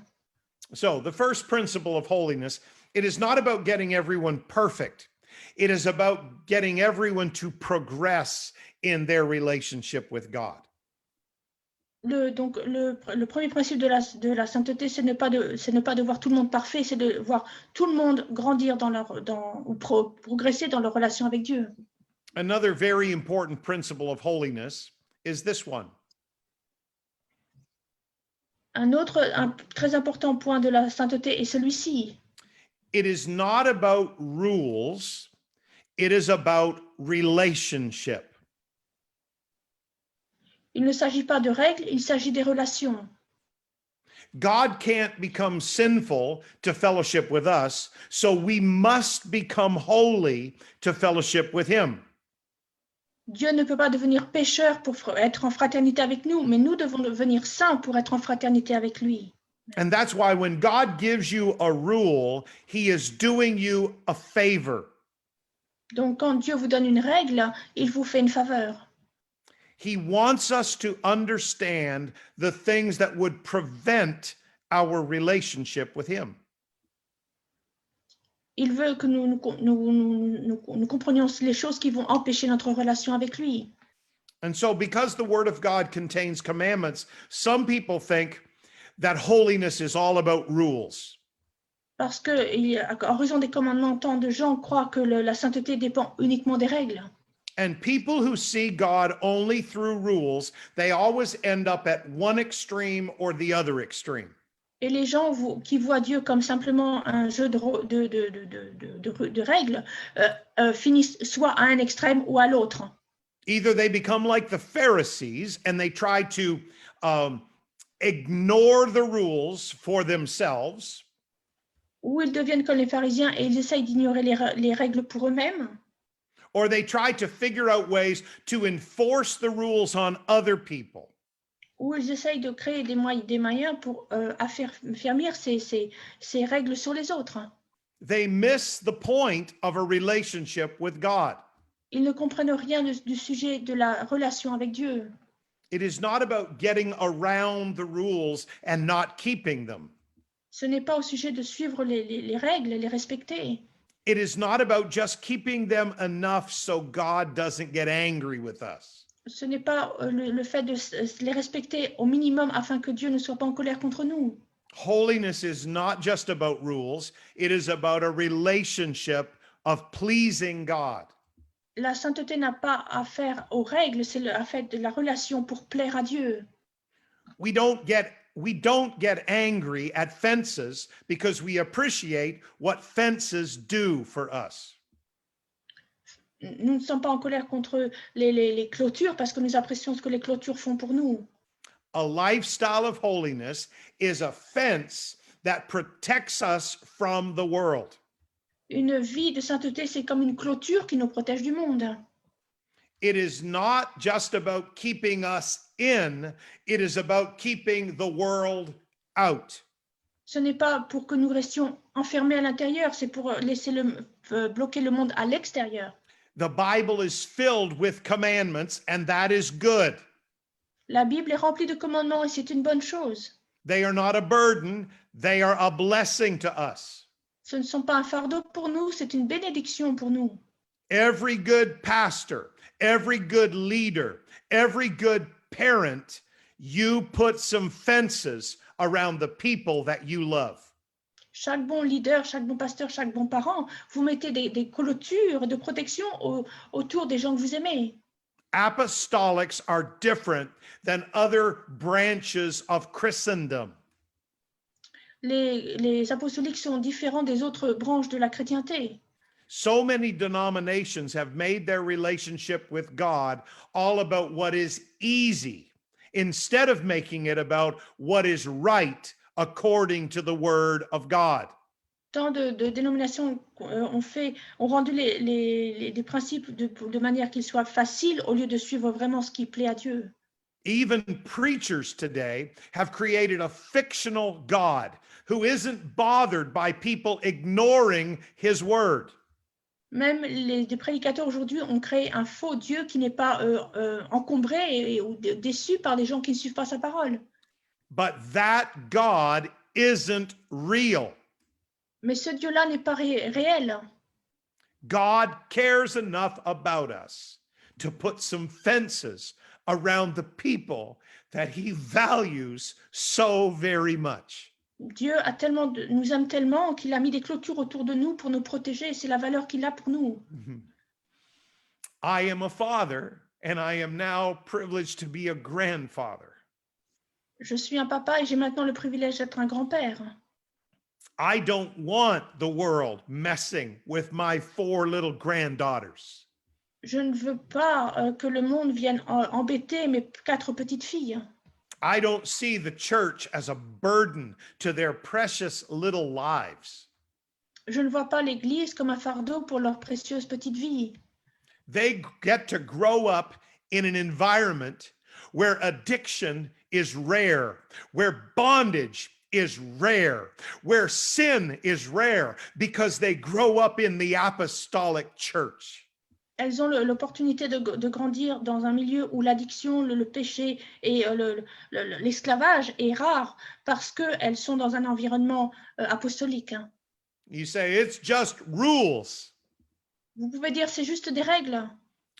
So the first principle of holiness, it is not about getting everyone perfect. It is about getting everyone to progress in their relationship with God. Donc le premier principe de la sainteté, c'est ne pas de voir tout le monde parfait, c'est de voir tout le monde grandir ou progresser dans leur relation avec Dieu. Another very important principle of holiness is this one. Un très important point de la sainteté est celui-ci. It is not about rules, it is about relationship. Il ne s'agit pas de règles, il s'agit des relations. God can't become sinful to fellowship with us, so we must become holy to fellowship with him. Dieu ne peut pas devenir pécheur pour être en fraternité avec nous, mais nous devons devenir saints pour être en fraternité avec lui. And that's why when God gives you a rule, he is doing you a favor. Donc quand Dieu vous donne une règle, il vous fait une faveur. He wants us to understand the things that would prevent our relationship with him. Il veut que nous comprenions les choses qui vont empêcher notre relation avec lui. And so because the word of God contains commandments, some people think that holiness is all about rules. Parce que, en raison des commandements, tant de gens croient que la sainteté dépend uniquement des règles. And people who see God only through rules, they always end up at one extreme or the other extreme. Et les gens qui voient Dieu comme simplement un jeu de règles finissent soit à un extrême ou à l'autre. Either they become like the Pharisees and they try to ignore the rules for themselves. Ou ils deviennent comme les pharisiens et ils essayent d'ignorer les règles pour eux-mêmes. Or they try to figure out ways to enforce the rules on other people. Ou ils essayent de créer des moyens pour affermir ces règles sur les autres. They miss the point of a relationship with God. Ils ne comprennent rien du sujet de la relation avec Dieu. It is not about getting around the rules and not keeping them. Ce n'est pas au sujet de suivre les règles, les respecter. It is not about just keeping them enough so God doesn't get angry with us. Ce n'est pas le fait de les respecter au minimum afin que Dieu ne soit pas en colère contre nous. Holiness is not just about rules, it is about a relationship of pleasing God. La sainteté n'a pas affaire aux règles, c'est affaire de la relation pour plaire à Dieu. We don't get angry at fences because we appreciate what fences do for us. Nous ne sommes pas en colère contre les clôtures parce que nous apprécions ce que les clôtures font pour nous. A lifestyle of holiness is a fence that protects us from the world. Une vie de sainteté, c'est comme une clôture qui nous protège du monde. It is not just about keeping us in, it is about keeping the world out. Ce n'est pas pour que nous restions enfermés à l'intérieur, c'est pour laisser bloquer le monde à l'extérieur. The Bible is filled with commandments, and that is good. La Bible est remplie de commandements et c'est une bonne chose. They are not a burden, they are a blessing to us. Ce ne sont pas un fardeau pour nous, c'est une bénédiction pour nous. Every good pastor, every good leader, every good parent, you put some fences around the people that you love. Chaque bon leader, chaque bon pasteur, chaque bon parent, vous mettez des clôtures de protection autour des gens que vous aimez. Apostolics are different than other branches of Christendom. Les apostoliques sont différents des autres branches de la chrétienté. So many denominations have made their relationship with God all about what is easy instead of making it about what is right according to the word of God. Tant de dénominations ont rendu les principes de manière qu'ils soient faciles au lieu de suivre vraiment ce qui plaît à Dieu. Even preachers today have created a fictional God who isn't bothered by people ignoring his word. Même des prédicateurs aujourd'hui ont créé un faux Dieu qui n'est pas encombré ou déçu par les gens qui ne suivent pas sa parole. But that God isn't real. Mais ce Dieu-là n'est pas réel. God cares enough about us to put some fences around the people that he values so very much. Dieu nous aime tellement qu'il a mis des clôtures autour de nous pour nous protéger. C'est la valeur qu'il a pour nous. I am a father, and I am now privileged to be a grandfather. Je suis un papa et j'ai maintenant le privilège d'être un grand-père. I don't want the world messing with my 4 little granddaughters. Je ne veux pas que le monde vienne embêter mes 4 petites filles. I don't see the church as a burden to their precious little lives. Je ne vois pas l'Église comme un fardeau pour leurs précieuses petites vies. They get to grow up in an environment where addiction is rare, where bondage is rare, where sin is rare, because they grow up in the apostolic church. Elles ont l'opportunité de grandir dans un milieu où l'addiction, le péché et l'esclavage est rare parce qu'elles sont dans un environnement apostolique. You say, it's just rules. Vous pouvez dire c'est juste des règles.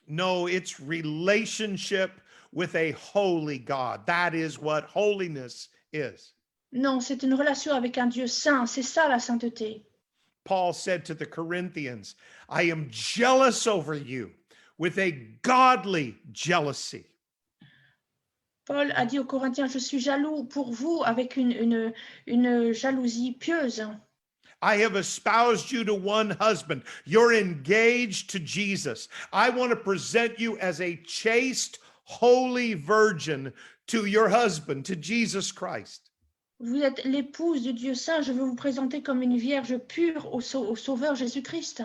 No, it's relationship with a holy God. That is what holiness is. Non, c'est une relation avec un Dieu saint. C'est ça la sainteté. Paul said to the Corinthians, I am jealous over you with a godly jealousy. Paul a dit aux Corinthiens, je suis jaloux pour vous avec une jalousie pieuse. I have espoused you to one husband. You're engaged to Jesus. I want to present you as a chaste, holy virgin to your husband, to Jesus Christ. Vous êtes l'épouse du Dieu saint. Je veux vous présenter comme une vierge pure au Sauveur Jésus-Christ.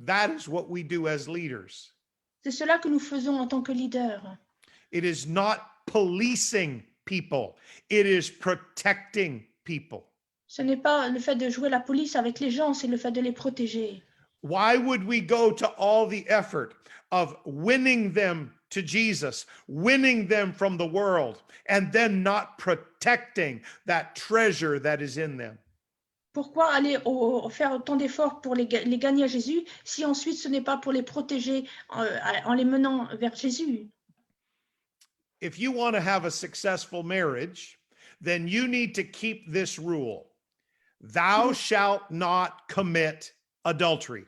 That is what we do as leaders. C'est cela que nous faisons en tant que leaders. It is not policing people. It is protecting people. Ce n'est pas le fait de jouer la police avec les gens, c'est le fait de les protéger. Why would we go to all the effort of winning them to Jesus, winning them from the world, and then not protecting that treasure that is in them? Pourquoi aller faire autant d'efforts pour les gagner à Jésus si ensuite ce n'est pas pour les protéger en les menant vers Jésus? If you want to have a successful marriage, then you need to keep this rule. Thou shalt not commit adultery.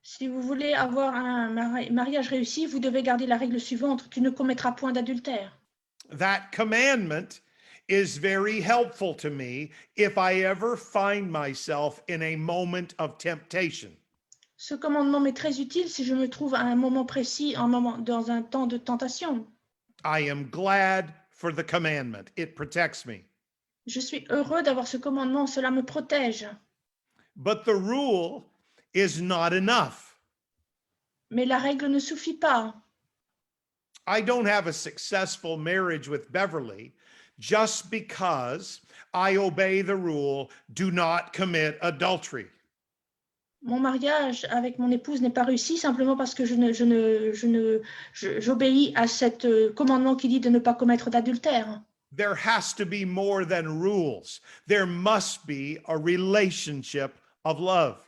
Si vous voulez avoir un mariage réussi, vous devez garder la règle suivante: tu ne commettras point d'adultère. That commandment is very helpful to me if I ever find myself in a moment of temptation. Ce commandement m'est très utile si je me trouve à un moment précis, dans un temps de tentation. I am glad for the commandment. It protects me. Je suis heureux d'avoir ce commandement, cela me protège. But the rule is not enough. Mais la règle ne suffit pas. I don't have a successful marriage with Beverly just because I obey the rule, do not commit adultery. Mon mariage avec mon épouse n'est pas réussi simplement parce que j'obéis à ce commandement qui dit de ne pas commettre d'adultère. There has to be more than rules. There must be a relationship of love.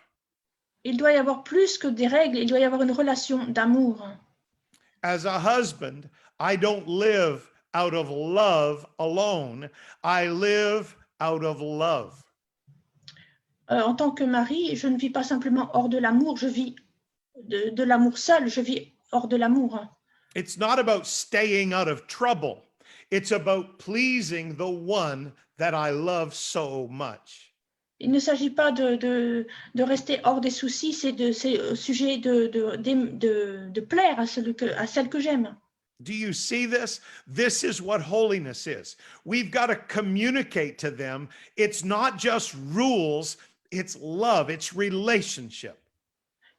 Il doit y avoir plus que des règles, il doit y avoir une relation d'amour. As a husband, I don't live out of love alone. I live out of love. En tant que mari, je ne vis pas simplement hors de l'amour, je vis de l'amour seul, je vis hors de l'amour. It's not about staying out of trouble. It's about pleasing the one that I love so much. Il ne s'agit pas de rester hors des soucis, c'est au sujet de plaire à celle que j'aime. Do you see this? This is what holiness is. We've got to communicate to them. It's not just rules, it's love, it's relationship.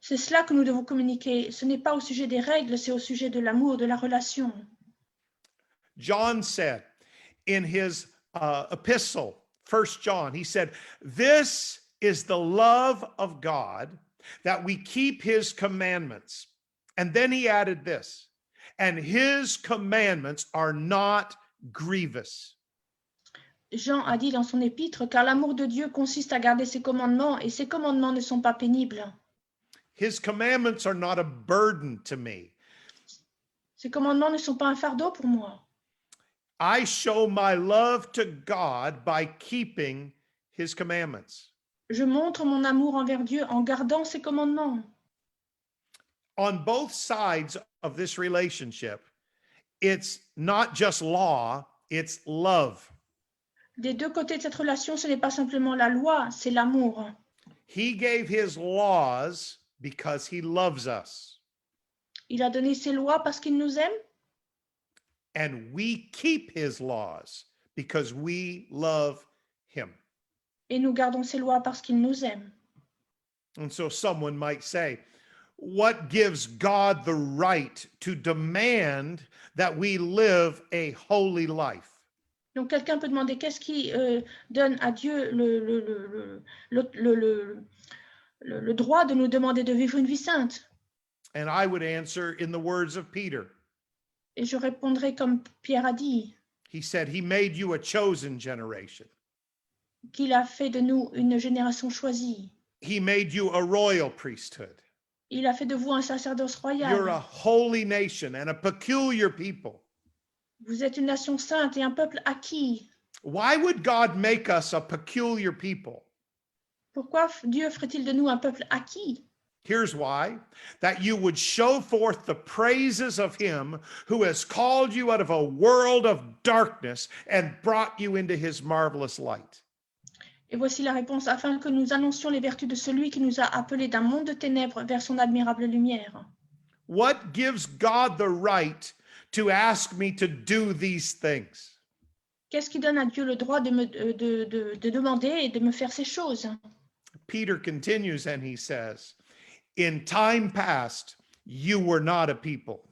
C'est cela que nous devons communiquer. Ce n'est pas au sujet des règles, c'est au sujet de l'amour, de la relation. John said in his epistle, 1 John, he said, "This is the love of God, that we keep his commandments." And then he added this, "And his commandments are not grievous." Jean a dit dans son épître, car l'amour de Dieu consiste à garder ses commandements, et ses commandements ne sont pas pénibles. His commandments are not a burden to me. Ces commandements ne sont pas un fardeau pour moi. I show my love to God by keeping his commandments. Je montre mon amour envers Dieu en gardant ses commandements. On both sides of this relationship, it's not just law, it's love. Des deux côtés de cette relation, ce n'est pas simplement la loi, c'est l'amour. He gave his laws because he loves us. Il a donné ses lois parce qu'il nous aime, And we keep his laws because we love him. et nous gardons ses lois parce qu'il nous aime. And so someone might say, what gives God the right to demand that we live a holy life? Donc quelqu'un peut demander qu'est-ce qui donne à Dieu le droit de nous demander de vivre une vie sainte? And I would answer in the words of Peter. Et je répondrai comme Pierre a dit, He said, he made you a chosen generation. qu'il a fait de nous une génération choisie. He made you a royal priesthood. Il a fait de vous un sacerdoce You're a royal. holy nation and a peculiar people. Vous êtes une nation sainte et un peuple acquis. Why would God make us a peculiar people? Pourquoi Dieu ferait-il de nous un peuple acquis? Here's why: that you would show forth the praises of him who has called you out of a world of darkness and brought you into his marvelous light. Et voici la réponse, afin que nous annoncions les vertus de celui qui nous a appelés d'un monde de ténèbres vers son admirable lumière. What gives God the right to ask me to do these things? Qu'est-ce qui donne à Dieu le droit de demander et de me faire ces choses? Peter continues and he says, in time past, you were not a people,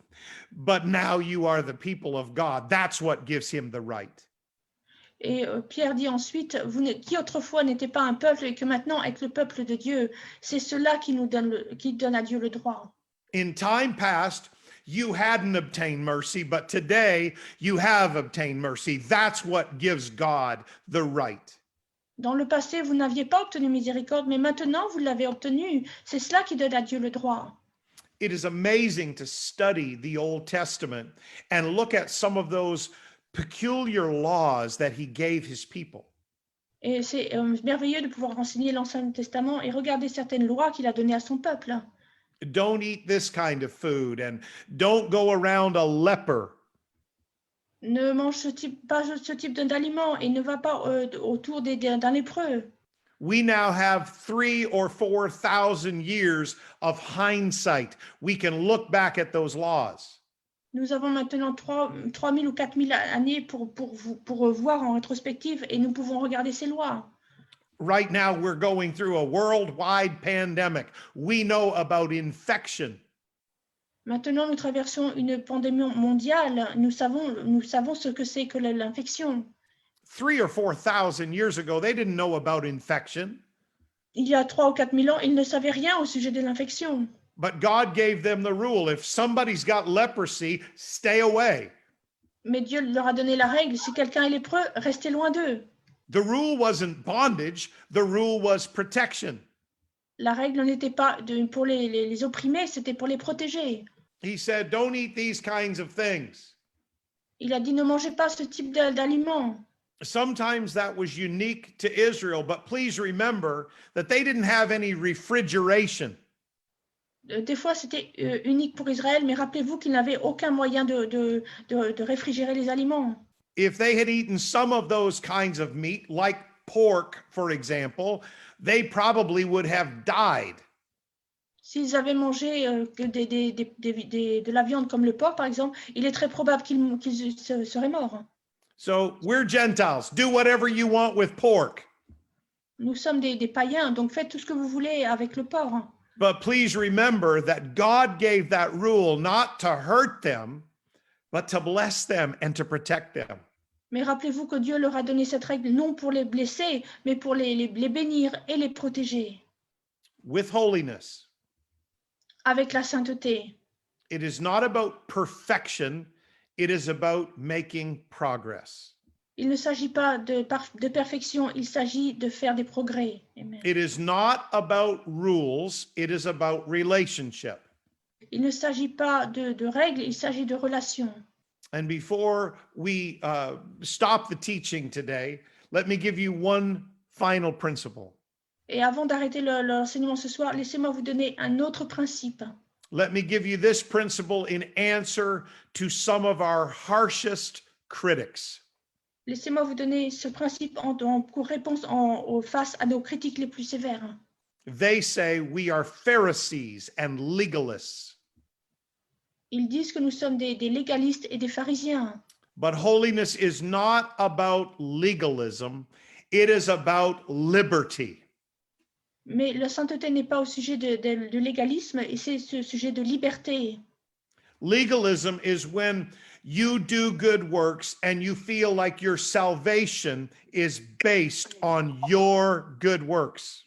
but now you are the people of God. That's what gives him the right. Et Pierre dit ensuite, qui autrefois n'était pas un peuple et que maintenant est le peuple de Dieu, c'est cela qui donne à Dieu le droit. In time past, you hadn't obtained mercy, but today you have obtained mercy. That's what gives God the right. Dans le passé, vous n'aviez pas obtenu miséricorde, mais maintenant, vous l'avez obtenu. C'est cela qui donne à Dieu le droit. It is amazing to study the Old Testament and look at some of those peculiar laws that he gave his people. Et c'est merveilleux de pouvoir renseigner l'Ancien Testament et regarder certaines lois qu'il a données à son peuple. Don't eat this kind of food and don't go around a leper. Ne mange pas ce type d'aliments et ne va pas autour d'un lépreux. We now have 3,000 or 4,000 years of hindsight. We can look back at those laws. Nous avons maintenant 3 000 ou 4 000 années pour voir en rétrospective et nous pouvons regarder ces lois. Right now, we're going through a worldwide pandemic. We know about infection. Maintenant, nous traversons une pandémie mondiale. Nous savons ce que c'est que l'infection. 3,000 or 4,000 years ago, they didn't know about infection. Il y a 3 ou 4 000 ans, ils ne savaient rien au sujet de l'infection. But God gave them the rule. If somebody's got leprosy, stay away. Mais Dieu leur a donné la règle. Si quelqu'un est lépreux, restez loin d'eux. The rule wasn't bondage. The rule was protection. La règle n'était pas pour les opprimer, c'était pour les protéger. He said, don't eat these kinds of things. Il a dit ne mangez pas ce type d'aliments. Sometimes that was unique to Israel, but please remember that they didn't have any refrigeration. Des fois, c'était unique pour Israël, mais rappelez-vous qu'ils n'avaient aucun moyen de réfrigérer les aliments. If they had eaten some of those kinds of meat, like pork, for example, they probably would have died. S'ils avaient mangé de la viande comme le porc, par exemple, il est très probable qu'ils seraient morts. So we're Gentiles. Do whatever you want with pork. Nous sommes des païens, donc faites tout ce que vous voulez avec le porc. But please remember that God gave that rule not to hurt them, but to bless them and to protect them. Mais rappelez-vous que Dieu leur a donné cette règle non pour les blesser, mais pour les bénir et les protéger. With holiness, Avec la sainteté. it is not about perfection, it is about making progress. Il ne s'agit pas de perfection, il s'agit de faire des progrès. Amen. It is not about rules, it is about relationship. Il ne s'agit pas de règles, il s'agit de relations. And before we stop the teaching today, let me give you one final principle. Et avant d'arrêter l'enseignement ce soir, laissez-moi vous donner un autre principe. Let me give you this principle in answer to some of our harshest critics. Laissez-moi vous donner ce principe en réponse face à nos critiques les plus sévères. They say we are Pharisees and legalists. Ils disent que nous sommes des légalistes et des pharisiens. But holiness is not about legalism, it is about liberty. Mais la sainteté n'est pas au sujet de légalisme, et c'est ce sujet de liberté. Legalism is when you do good works and you feel like your salvation is based on your good works.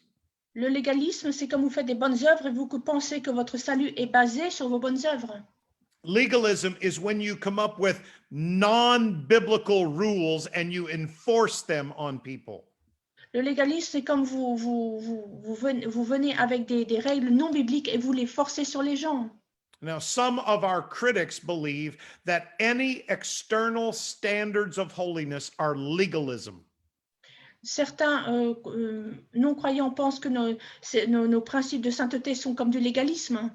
Le légalisme, c'est quand vous faites des bonnes œuvres et vous pensez que votre salut est basé sur vos bonnes œuvres. Legalism is when you come up with non-biblical rules and you enforce them on people. Le légalisme, c'est comme vous venez avec des règles non bibliques et vous les forcez sur les gens. Now, some of our critics believe that any external standards of holiness are legalism. Certains non-croyants pensent que nos principes de sainteté sont comme du légalisme.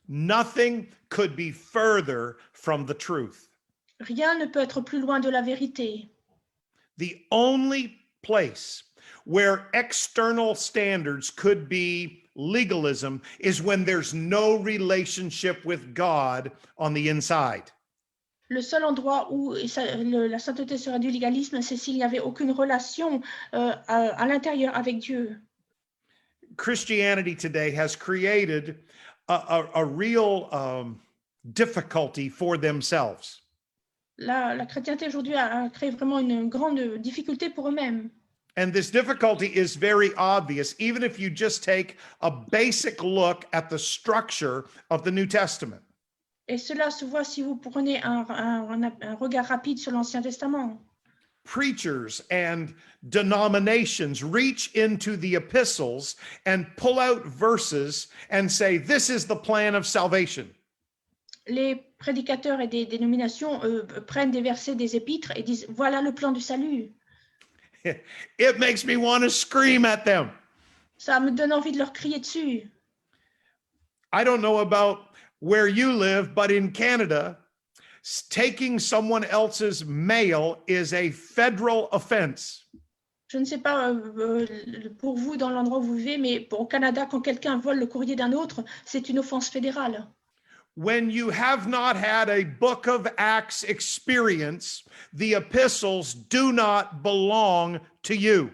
Nothing could be further from the truth. Rien ne peut être plus loin de la vérité. The only place where external standards could be legalism is when there's no relationship with God on the inside. Le seul endroit où la sainteté serait du légalisme, c'est s'il n'y avait aucune relation à l'intérieur avec Dieu. Christianity today has created a real difficulty for themselves. La chrétienté aujourd'hui a créé vraiment une grande difficulté pour eux-mêmes. And this difficulty is very obvious, even if you just take a basic look at the structure of the New Testament. Et cela se voit si vous prenez un regard rapide sur l'Ancien Testament. Preachers and denominations reach into the epistles and pull out verses and say, this is the plan of salvation. Les prédicateurs et des dénominations prennent des versets des épîtres et disent, voilà le plan du salut. It makes me want to scream at them. Ça me donne envie de leur crier dessus. I don't know about where you live, but in Canada, taking someone else's mail is a federal offense. Je ne sais pas pour vous dans l'endroit où vous vivez, mais au Canada, quand quelqu'un vole le courrier d'un autre, c'est une offense fédérale. When you have not had a book of Acts experience, the epistles do not belong to you.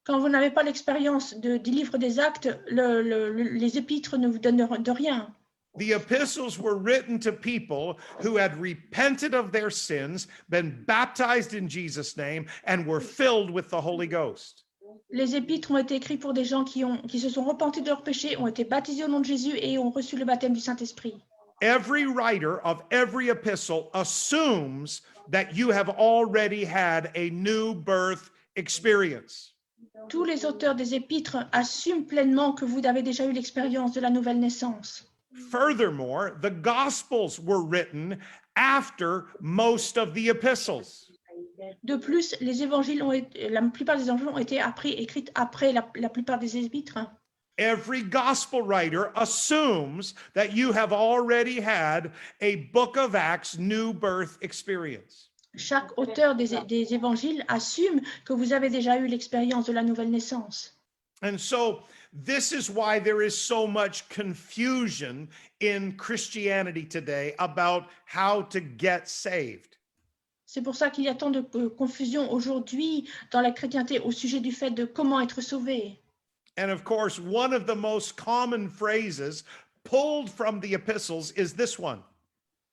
Quand vous n'avez pas l'expérience du livre des actes, les épîtres ne vous donnent de rien. The epistles were written to people who had repented of their sins, been baptized in Jesus' name, and were filled with the Holy Ghost. Les épîtres ont été écrits pour des gens qui se sont repentis de leurs péchés, ont été baptisés au nom de Jésus et ont reçu le baptême du Saint-Esprit. Every writer of every epistle assumes that you have already had a new birth experience. Tous les auteurs des épîtres assument pleinement que vous avez déjà eu l'expérience de la nouvelle naissance. Furthermore, the Gospels were written after most of the epistles. De plus, la plupart des évangiles ont été écrits après la plupart des épîtres. Every gospel writer assumes that you have already had a book of Acts new birth experience. Chaque auteur des évangiles assume que vous avez déjà eu l'expérience de la nouvelle naissance. And so this is why there is so much confusion in Christianity today about how to get saved. C'est pour ça qu'il y a tant de confusion aujourd'hui dans la chrétienté au sujet du fait de comment être sauvé. And of course, one of the most common phrases pulled from the epistles is this one.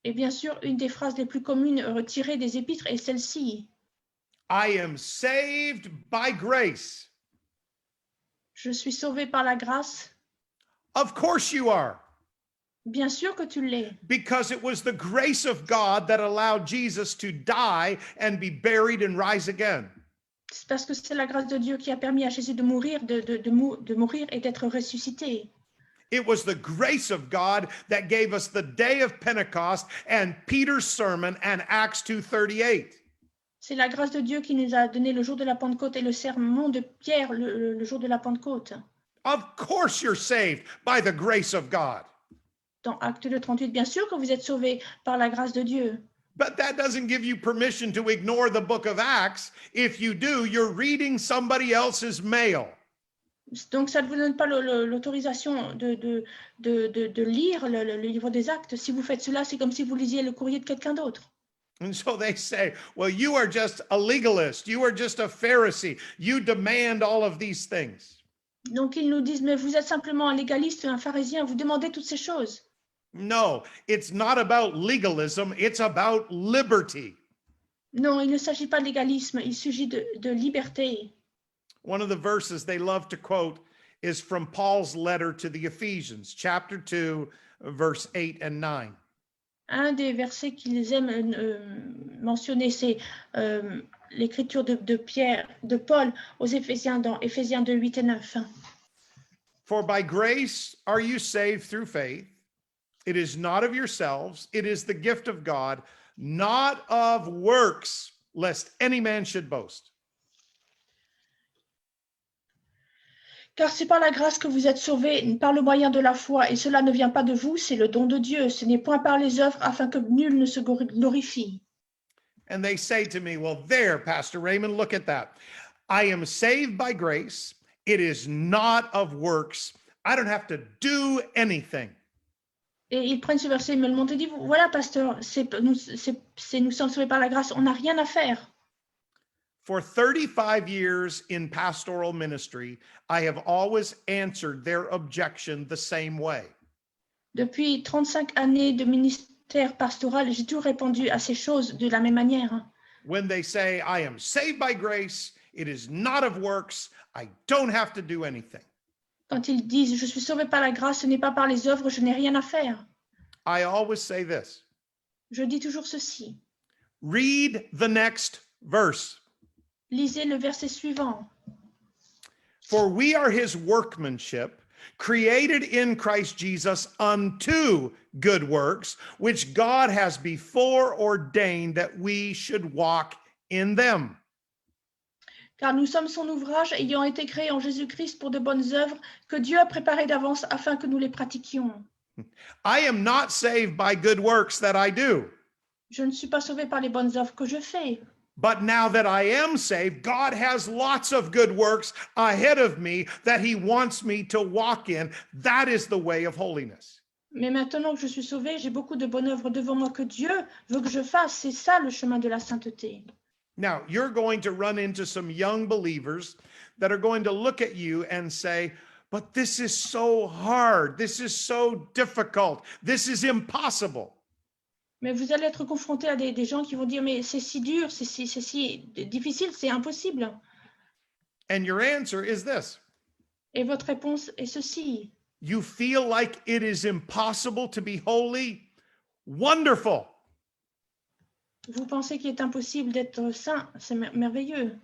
Et bien sûr, une des phrases les plus communes retirées des épîtres est celle-ci. I am saved by grace. Je suis sauvé par la grâce. Of course you are. Bien sûr que tu l'es. Because it was the grace of God that allowed Jesus to die and be buried and rise again. C'est parce que c'est la grâce de Dieu qui a permis à Jésus de mourir, de mourir et d'être ressuscité. It was the grace of God that gave us the day of Pentecost and Peter's sermon and Acts 2:38. C'est la grâce de Dieu qui nous a donné le jour de la Pentecôte et le sermon de Pierre le jour de la Pentecôte. Of course you're saved by the grace of God. Dans Acte 2:38, bien sûr que vous êtes sauvés par la grâce de Dieu. But that doesn't give you permission to ignore the book of Acts. If you do, you're reading somebody else's mail. Donc, ça ne vous donne pas l'autorisation de lire le livre des actes. Si vous faites cela, c'est comme si vous lisiez le courrier de quelqu'un d'autre. And so they say, well, you are just a legalist. You are just a Pharisee. You demand all of these things. Donc, ils nous disent, mais vous êtes simplement un légaliste, un pharisien, vous demandez toutes ces choses. No, it's not about legalism. It's about liberty. Non, il ne s'agit pas de légalisme, il s'agit de liberté. One of the verses they love to quote is from Paul's letter to the Ephesians, chapter 2, verse 8 and 9. Un des versets qu'ils aiment mentionner, c'est l'écriture de Paul aux Éphésiens dans Éphésiens 2, 8 et 9. For by grace are you saved through faith. It is not of yourselves, it is the gift of God, not of works, lest any man should boast. Car c'est par la grâce que vous êtes sauvés, par le moyen de la foi, et cela ne vient pas de vous, c'est le don de Dieu. Ce n'est point par les œuvres, afin que nul ne se glorifie. And they say to me, well, there, Pastor Raymond, look at that. I am saved by grace. It is not of works. I don't have to do anything. Et ils prennent ce verset et me le montrent et disent, voilà, pasteur, nous sommes sauvés par la grâce, on n'a rien à faire. For 35 years in pastoral ministry, I have always answered their objection the same way. Depuis 35 années de ministère pastoral, j'ai toujours répondu à ces choses de la même manière. When they say, I am saved by grace, it is not of works, I don't have to do anything. Quand ils disent, je suis sauvé par la grâce, ce n'est pas par les œuvres, je n'ai rien à faire. I always say this. Je dis toujours ceci. Read the next verse. Lisez le verset suivant. For we are his workmanship, created in Christ Jesus unto good works, which God has before ordained that we should walk in them. Car nous sommes son ouvrage, ayant été créés en Jésus-Christ pour de bonnes œuvres que Dieu a préparées d'avance afin que nous les pratiquions. I am not saved by good works that I do. Je ne suis pas sauvé par les bonnes œuvres que je fais. But now that I am saved, God has lots of good works ahead of me that he wants me to walk in. That is the way of holiness. Mais maintenant que je suis sauvé, j'ai beaucoup de bonnes œuvres devant moi que Dieu veut que je fasse. C'est ça le chemin de la sainteté. Now, you're going to run into some young believers that are going to look at you and say, but this is so hard. This is so difficult. This is impossible. Mais vous allez être confronté à des gens qui vont dire, mais c'est si dur, c'est si difficile, c'est impossible. And your answer is this. Et votre réponse est ceci. You feel like it is impossible to be holy? Wonderful. Vous pensez qu'il est impossible d'être saint, c'est merveilleux.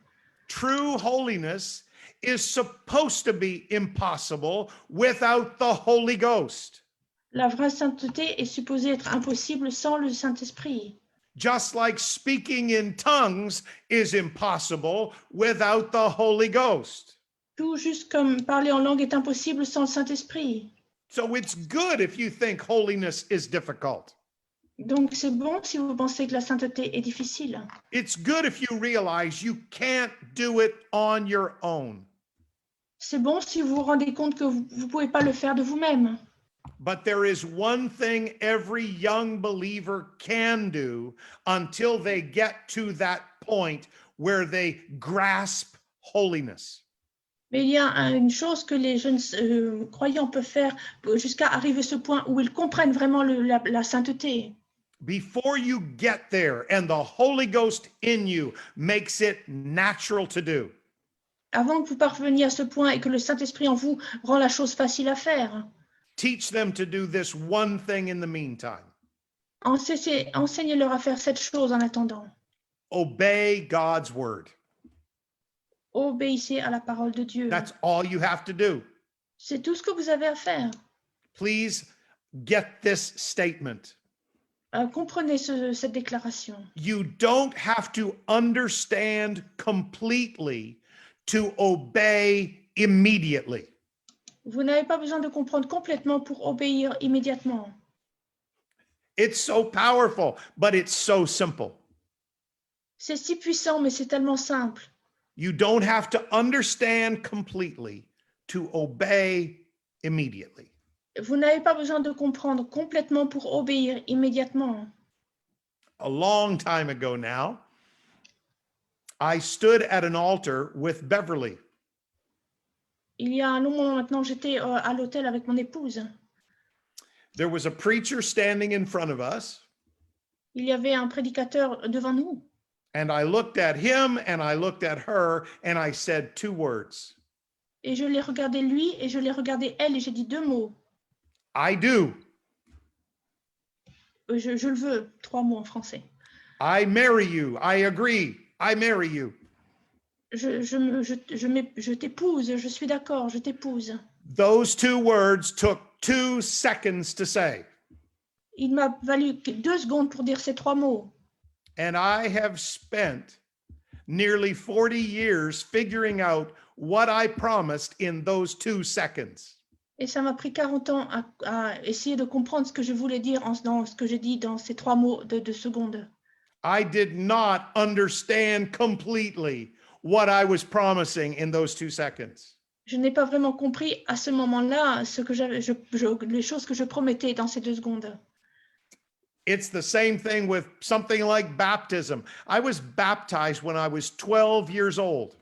True holiness is supposed to be impossible without the Holy Ghost. La vraie sainteté est supposée être impossible sans le Saint-Esprit. Just like speaking in tongues is impossible without the Holy Ghost. Tout juste comme parler en langue est impossible sans le Saint-Esprit. So it's good if you think holiness is difficult. Donc c'est bon si vous pensez que la sainteté est difficile. It's good if you realize you can't do it on your own. C'est bon si vous vous rendez compte que vous ne pouvez pas le faire de vous-même. But there is one thing every young believer can do until they get to that point where they grasp holiness. Mais il y a une chose que les jeunes croyants peuvent faire jusqu'à arriver à ce point où ils comprennent vraiment la sainteté. Before you get there and the Holy Ghost in you makes it natural to do. Avant que vous parveniez à ce point et que le Saint-Esprit en vous rend la chose facile à faire. Teach them to do this one thing in the meantime. Enseignez-leur à faire cette chose en attendant. Obey God's word. Obéissez à la parole de Dieu. That's all you have to do. C'est tout ce que vous avez à faire. Please get this statement. Comprenez cette déclaration. You don't have to understand completely to obey immediately. Vous n'avez pas besoin de comprendre complètement pour obéir immédiatement. It's so powerful, but it's so simple. C'est si puissant, mais c'est tellement simple. You don't have to understand completely to obey immediately. Vous n'avez pas besoin de comprendre complètement pour obéir immédiatement. A long time ago now, I stood at an altar with Beverly. Il y a un long moment maintenant, j'étais à l'hôtel avec mon épouse. There was a preacher standing in front of us. Il y avait un prédicateur devant nous. And I looked at him and I looked at her and I said two words. Et je l'ai regardé lui et je l'ai regardé elle et j'ai dit deux mots. I do. Je le veux, 3 mots en français. I marry you. I agree. I marry you. Je t'épouse, je suis d'accord, je t'épouse. Those two words took 2 seconds to say. Il m'a valu 2 secondes pour dire ces 3 mots. And I have spent nearly 40 years figuring out what I promised in those 2 seconds. Et ça m'a pris 40 ans à essayer de comprendre ce que je voulais dire dans ce que j'ai dit dans ces 3 mots de 2 secondes. I did not understand completely what I was promising in those 2 seconds. Je n'ai pas vraiment compris à ce moment-là les choses que je promettais dans ces 2 secondes. It's the same thing with something like baptism. I was baptized when I was 12 years old.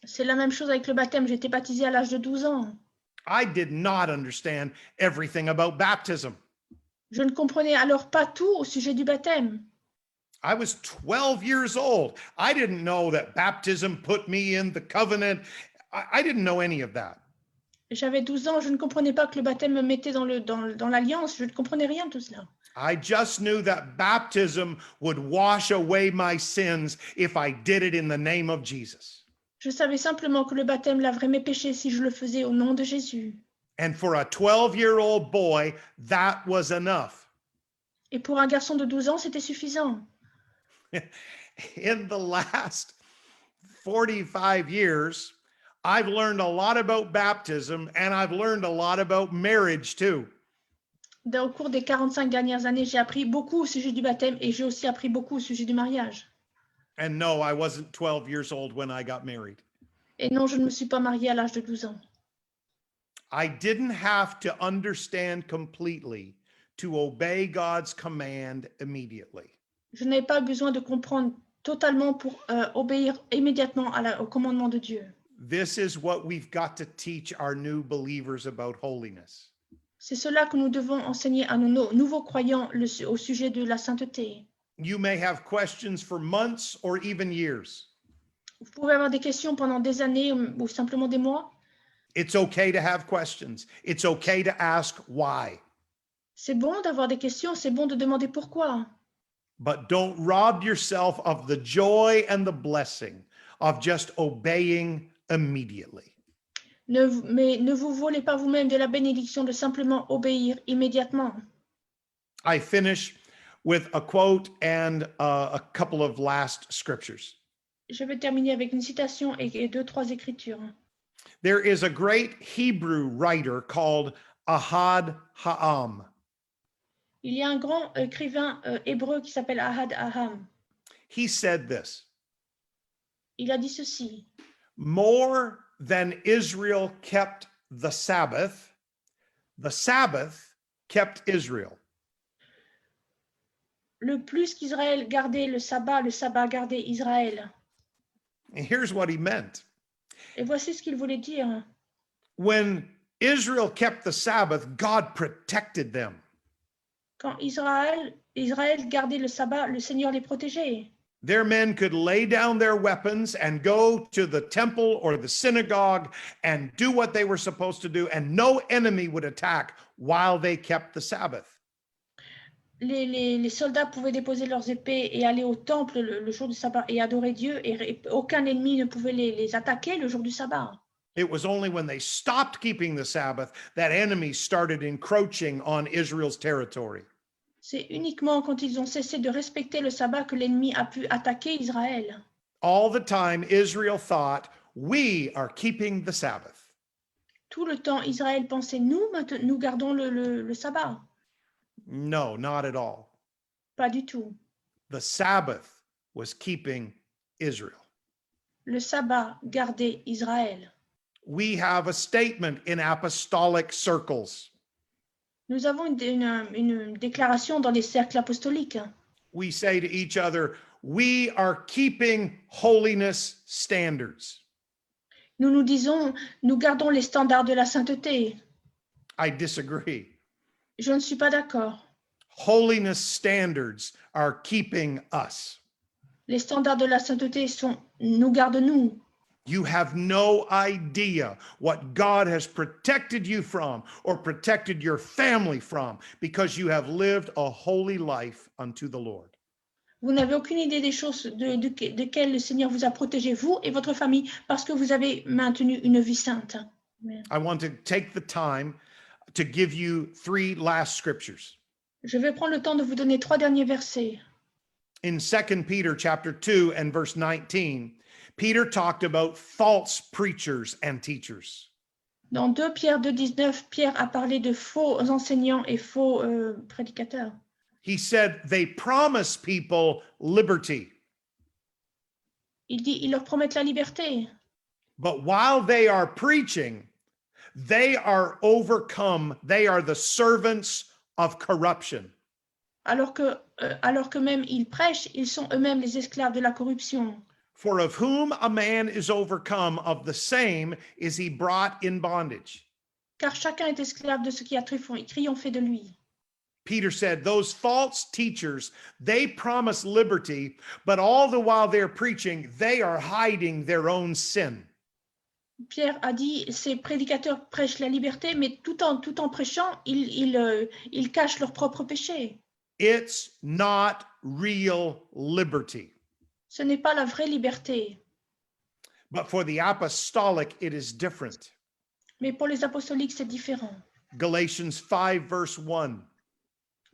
C'est la même chose avec le baptême. J'ai été baptisée à l'âge de 12 ans. I did not understand everything about baptism. Je ne comprenais alors pas tout au sujet du baptême. I was 12 years old. I didn't know that baptism put me in the covenant. I didn't know any of that. J'avais 12 ans, je ne comprenais pas que le baptême me mettait dans l'alliance, je ne comprenais rien de tout cela. I just knew that baptism would wash away my sins if I did it in the name of Jesus. Je savais simplement que le baptême laverait mes péchés si je le faisais au nom de Jésus. And for a 12-year-old boy, that was enough. Et pour un garçon de 12 ans, c'était suffisant. In the last 45 years, I've learned a lot about baptism and I've learned a lot about marriage too. Au cours des 45 dernières années, j'ai appris beaucoup au sujet du baptême et j'ai aussi appris beaucoup au sujet du mariage. And no, I wasn't 12 years old when I got married. Et non, je ne me suis pas mariée à l'âge de 12 ans. I didn't have to understand completely to obey God's command immediately. Je n'avais pas besoin de comprendre totalement pour obéir immédiatement au commandement de Dieu. This is what we've got to teach our new believers about holiness. C'est cela que nous devons enseigner à nos nouveaux croyants au sujet de la sainteté. You may have questions for months or even years. Vous pouvez avoir des questions pendant des années ou simplement des mois. It's okay to have questions. It's okay to ask why. C'est bon d'avoir des questions, c'est bon de demander pourquoi. But don't rob yourself of the joy and the blessing of just obeying immediately. Mais ne vous volez pas vous-même de la bénédiction de simplement obéir immédiatement. I finish with a quote and a couple of last scriptures. Je vais terminer avec une citation et 2-3 écritures. There is a great Hebrew writer called Ahad Ha'am. Il y a un grand écrivain hébreu qui s'appelle Ahad Aham. He said this: Il a dit ceci. more than Israel kept the Sabbath kept Israel. Le plus qu'Israël gardait le sabbat gardait Israël. And here's what he meant. Et voici ce qu'il voulait dire. When Israel kept the Sabbath, God protected them. Quand Israël gardait le sabbat, le Seigneur les protégeait. Their men could lay down their weapons and go to the temple or the synagogue and do what they were supposed to do, and no enemy would attack while they kept the Sabbath. Les soldats pouvaient déposer leurs épées et aller au temple le jour du sabbat et adorer Dieu, et aucun ennemi ne pouvait les attaquer le jour du sabbat. It was only when they stopped keeping the Sabbath that enemies started encroaching on Israel's territory. C'est uniquement quand ils ont cessé de respecter le sabbat que l'ennemi a pu attaquer Israël. All the time, Israel thought, we are keeping the Sabbath. Tout le temps, Israël pensait, nous gardons le sabbat. No, not at all. Pas du tout. The Sabbath was keeping Israel. Le sabbat gardait Israël. We have a statement in apostolic circles. Nous avons une déclaration dans les cercles apostoliques. We say to each other, we are keeping holiness standards. Nous nous disons, nous gardons les standards de la sainteté. I disagree. Je ne suis pas d'accord. Holiness standards are keeping us. Les standards de la sainteté nous gardent nous. You have no idea what God has protected you from or protected your family from because you have lived a holy life unto the Lord. Vous n'avez aucune idée des choses desquelles le Seigneur vous a protégé, vous et votre famille, parce que vous avez maintenu une vie sainte. Amen. I want to take the time to give you 3 last scriptures. Je vais prendre le temps de vous donner 3 derniers versets. In 2 Peter chapter 2 and verse 19, Peter talked about false preachers and teachers. Dans 2 Pierre 2,19, Pierre a parlé de faux enseignants et faux prédicateurs. He said they promise people liberty, Il dit, ils leur promettent la liberté. but while they are preaching, they are overcome. They are the servants of corruption. Alors que même ils prêchent, ils sont eux-mêmes les esclaves de la corruption. For of whom a man is overcome, of the same is he brought in bondage. Car chacun est esclave de ce qui a triomphé de lui. Peter said, those false teachers, they promise liberty, but all the while they're preaching, they are hiding their own sin. Pierre a dit, ces prédicateurs prêchent la liberté, mais tout en prêchant, ils cachent leurs propres péchés. It's not real liberty. Ce n'est pas la vraie liberté. But for the apostolic, it is different. Mais pour les apostoliques, c'est différent. Galatians 5, verse 1.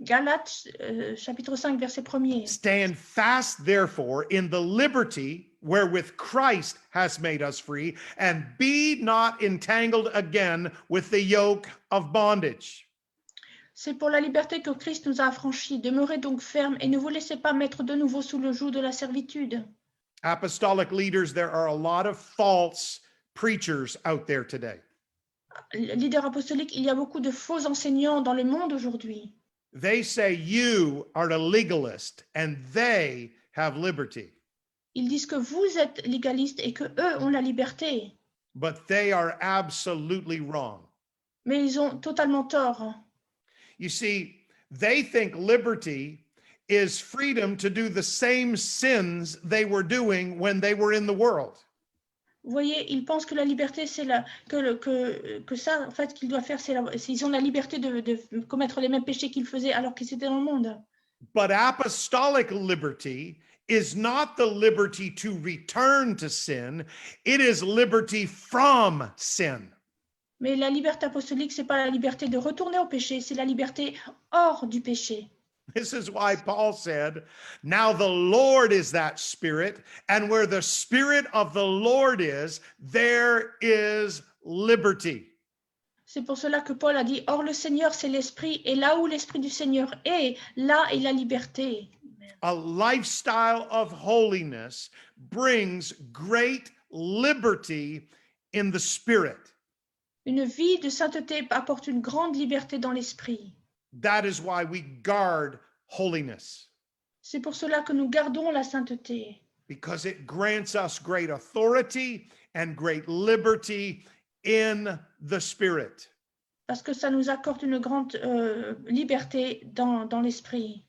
Galates, chapitre 5, verset 1er. Stand fast, therefore, in the liberty wherewith Christ has made us free, and be not entangled again with the yoke of bondage. C'est pour la liberté que Christ nous a affranchis. Demeurez donc fermes et ne vous laissez pas mettre de nouveau sous le joug de la servitude. Apostolic leaders, there are a lot of false preachers out there today. Leader apostolique, il y a beaucoup de faux enseignants dans le monde aujourd'hui. They say you are a legalist and they have liberty, Ils disent que vous êtes légaliste et que eux ont la liberté. but they are absolutely wrong. Mais ils ont totalement tort. You see, they think liberty is freedom to do the same sins they were doing when they were in the world. Vous voyez, ils pensent que la liberté, c'est que ça, en fait, qu'ils doivent faire, ils ont la liberté de commettre les mêmes péchés qu'ils faisaient alors qu'ils étaient dans le monde. But apostolic liberty is not the liberty to return to sin, it is liberty from sin. Mais la liberté apostolique, c'est pas la liberté de retourner au péché, c'est la liberté hors du péché. This is why Paul said, now the Lord is that Spirit, and where the Spirit of the Lord is, there is liberty. C'est pour cela que Paul a dit, or le Seigneur, c'est l'Esprit, et là où l'Esprit du Seigneur est, là est la liberté. A lifestyle of holiness brings great liberty in the Spirit. Une vie de sainteté apporte une grande liberté dans l'esprit. That is why we guard holiness, C'est pour cela que nous gardons la sainteté, because it grants us great authority and great liberty in the Spirit. parce que ça nous accorde une grande liberté dans l'esprit.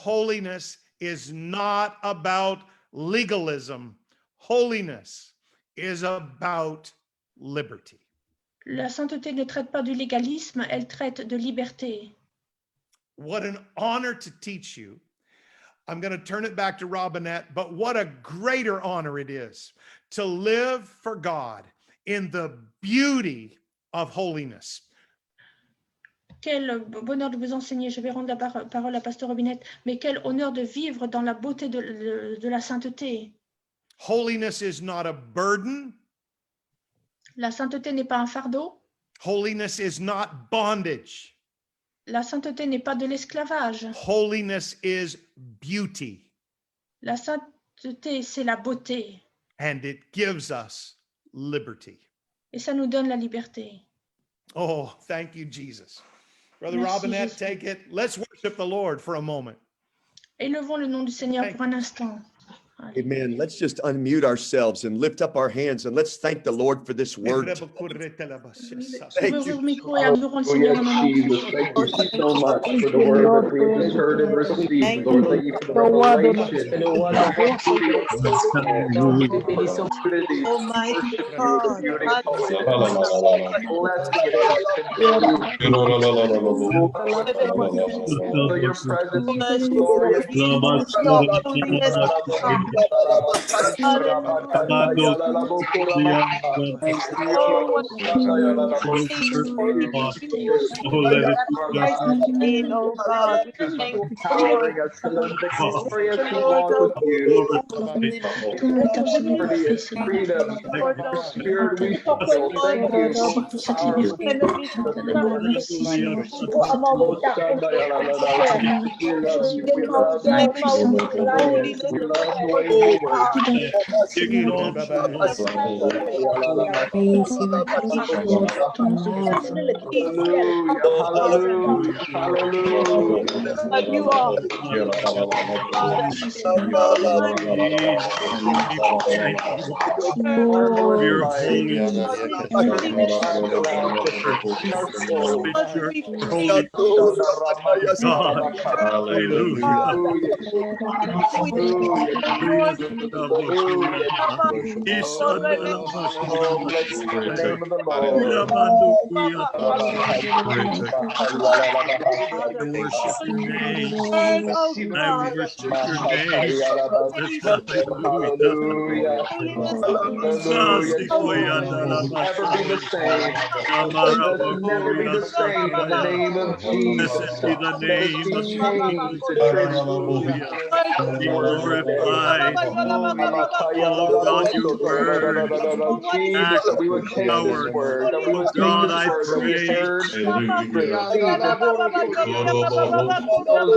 Holiness is not about legalism. Holiness is about liberty. La sainteté ne traite pas du légalisme, elle traite de liberté. What an honor to teach you. I'm going to turn it back to Robinette, but what a greater honor it is to live for God in the beauty of holiness. Quel bonheur de vous enseigner. Je vais rendre la parole à Pasteur Robinette, mais quel honneur de vivre dans la beauté de la sainteté. Holiness is not a burden. La sainteté n'est pas un fardeau. Holiness is not bondage. La sainteté n'est pas de l'esclavage. Holiness is beauty, La sainteté, c'est la beauté. and it gives us liberty. Et ça nous donne la liberté. Oh, thank you, Jesus. Brother Merci, Robinette, Jesus. take it. Let's worship the Lord for a moment. Élevons le nom du Seigneur Thank pour un instant. Amen. Let's just unmute ourselves and lift up our hands and let's thank the Lord for this word. Thank Ouvrez you. vos micros et adorons le Seigneur en nom de Jesus, thank you so much for the word that we have heard and received. Lord, thank you for the revelation. Almighty God, Your presence, glory, oh God, thank you, empowering us to live victorious and walk with you. Tout le monde est absolument parfait, Seigneur. Freedom, Spirit, we feel. Thank you. Pour cette liberté. Merci, Seigneur. you are. Oh, bless the name of the Lord. I worship your name. Word, oh I God. worship your name. Hallelujah. Holiness, Hallelujah. holiness. Never be the same. Let us never be the same in the name of Jesus. Blessed be the Let us name be of changed and transformed. Hallelujah. Be glorified. Oh God, your word. Jesus, Act that we would take this power. word, that we Oh would take God, this I word that we have pray. heard, receive it, those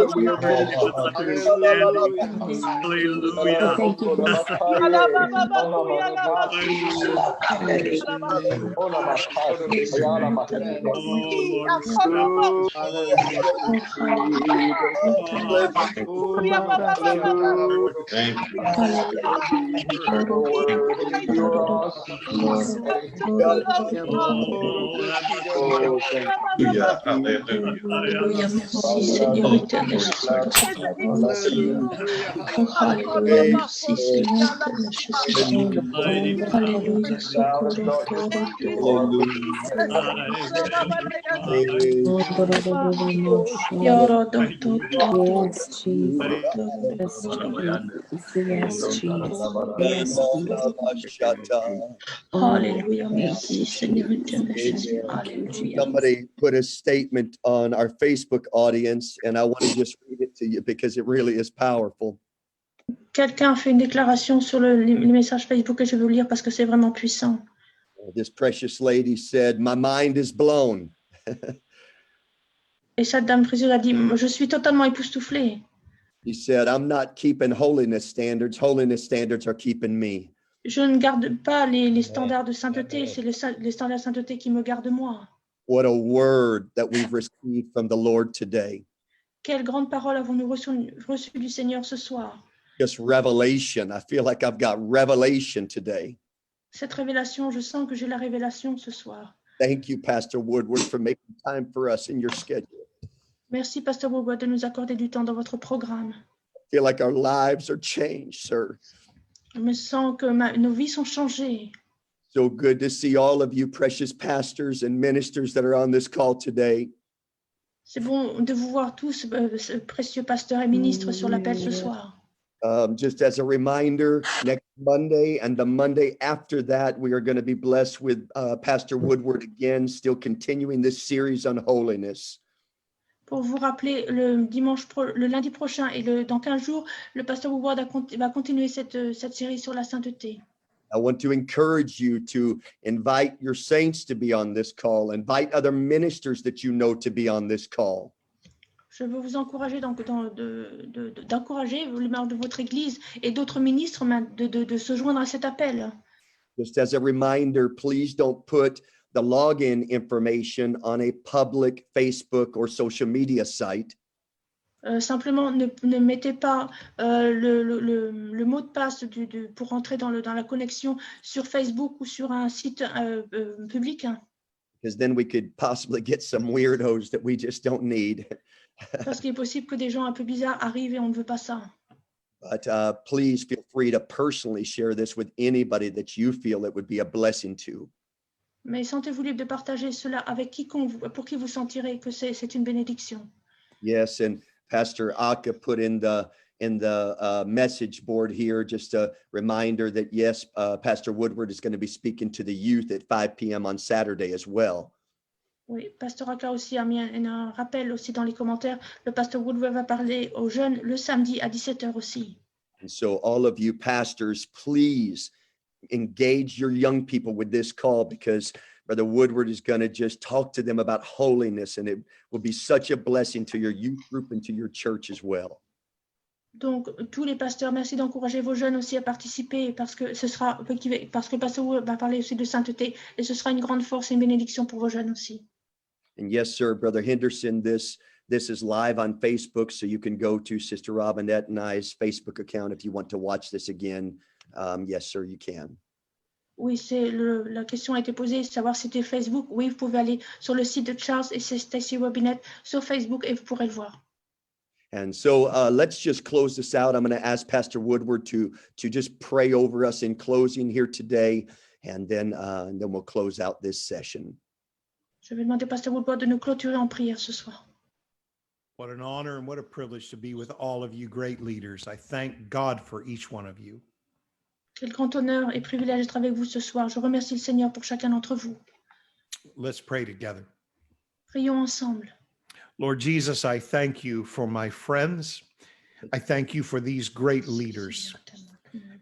that we are ministering. Understanding. Hallelujah. Hallelujah. Hallelujah. Oh Lord, we step up this morning. God, word. Your word, you are awesome. Oh, have Oh, thank you. Alléluia, merci Seigneur éternel, je suis content. Oh, Alléluia, merci Seigneur éternel, je suis content. mighty power. Alléluia, Thou hast socorro, not toro, you toro. are I magnify. Yoro, do, I do, praise. do, do. Yes, Jesus. I Toro, Yes, toro, Jesus. Yes, Jesus. toro, Yes, Jesus. Alléluia, merci Seigneur éternel, Jésus. Alléluia. Somebody put a statement on our Facebook audience, and I want to just read it to you because it really is powerful. Quelqu'un a fait une déclaration sur le message Facebook et je veux le lire parce que c'est vraiment puissant. This precious lady said, "My mind is blown." Et cette dame précieuse a dit, je suis totalement époustouflée. He said, "I'm not keeping holiness standards. Holiness standards are keeping me." Je ne garde pas les standards de sainteté, c'est les standards de sainteté qui me gardent moi. What a word that we've received from the Lord today. Quelle grande parole avons-nous reçue du Seigneur ce soir? Just revelation. I feel like I've got revelation today. Cette révélation, je sens que j'ai la révélation ce soir. Thank you, Pastor Woodward, for making time for us in your schedule. Merci, Pasteur Woodward, de nous accorder du temps dans votre programme. I feel like our lives are changed, sir. Je me sens que nos vies sont changées. So good to see all of you precious pastors and ministers that are on this call today. C'est bon de vous voir tous, précieux pasteurs et ministres, sur l'appel ce soir. Just as a reminder, next Monday and the Monday after that, we are going to be blessed with Pastor Woodward again, still continuing this series on holiness. Pour vous rappeler, le lundi prochain et dans 15 jours, le pasteur Woodward va continuer cette série sur la sainteté. I want to encourage you to invite your saints to be on this call, invite other ministers that you know to be on this call. Je veux vous encourager d'encourager les membres de votre Église et d'autres ministres de se joindre à cet appel. Just as a reminder, please don't put the login information on a public Facebook or social media site. Simplement, ne mettez pas le mot de passe pour entrer dans la connexion sur Facebook ou sur un site public. Because then we could possibly get some weirdos that we just don't need. Parce qu'il est possible que des gens un peu bizarres arrivent et on ne veut pas ça. But please feel free to personally share this with anybody that you feel it would be a blessing to. Mais sentez-vous libre de partager cela avec quiconque, pour qui vous sentirez que c'est une bénédiction. Yes, and Pastor Aka put in the message board here just a reminder that yes, Pastor Woodward is going to be speaking to the youth at 5 p.m. on Saturday as well. Oui, Pasteur Aka aussi a mis un rappel aussi dans les commentaires. Le pasteur Woodward va parler aux jeunes le samedi à 17h aussi. And so all of you pastors, please engage your young people with this call, because Brother Woodward is going to just talk to them about holiness, and it will be such a blessing to your youth group and to your church as well. Donc, tous les pasteurs, merci d'encourager vos jeunes aussi à participer, parce que le pasteur Woodward va parler aussi de sainteté, et ce sera une grande force et une bénédiction pour vos jeunes aussi. And yes, sir, Brother Henderson, this is live on Facebook, so you can go to Sister Robinette and I's Facebook account if you want to watch this again. Yes, sir, you can. Oui, la question a été posée, savoir si c'était Facebook. Oui, vous pouvez aller sur le site de Charles et Stacy Robinette sur Facebook et vous pourrez le voir. And so let's just close this out. I'm going to ask Pastor Woodward to just pray over us in closing here today, and then we'll close out this session. Je vais demander Pasteur Woodward de nous clôturer en prière ce soir. What an honor and what a privilege to be with all of you great leaders. I thank God for each one of you. Quel grand honneur et privilège d'être avec vous ce soir. Je remercie le Seigneur pour chacun d'entre vous. Let's pray together. Prions ensemble. Lord Jesus, I thank you for my friends. I thank you for these great leaders.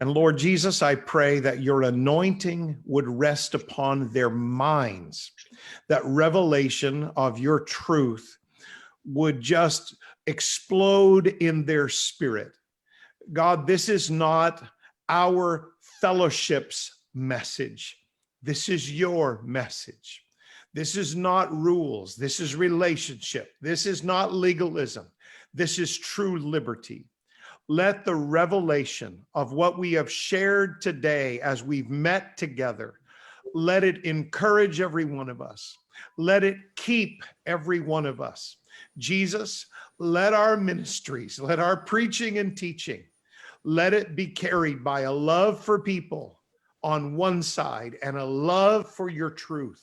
And Lord Jesus, I pray that your anointing would rest upon their minds, that revelation of your truth would just explode in their spirit. God, this is not our fellowship's message. This is your message. This is not rules. This is relationship. This is not legalism. This is true liberty. Let the revelation of what we have shared today as we've met together, let it encourage every one of us. Let it keep every one of us. Jesus, let our ministries, let our preaching and teaching, let it be carried by a love for people on one side and a love for your truth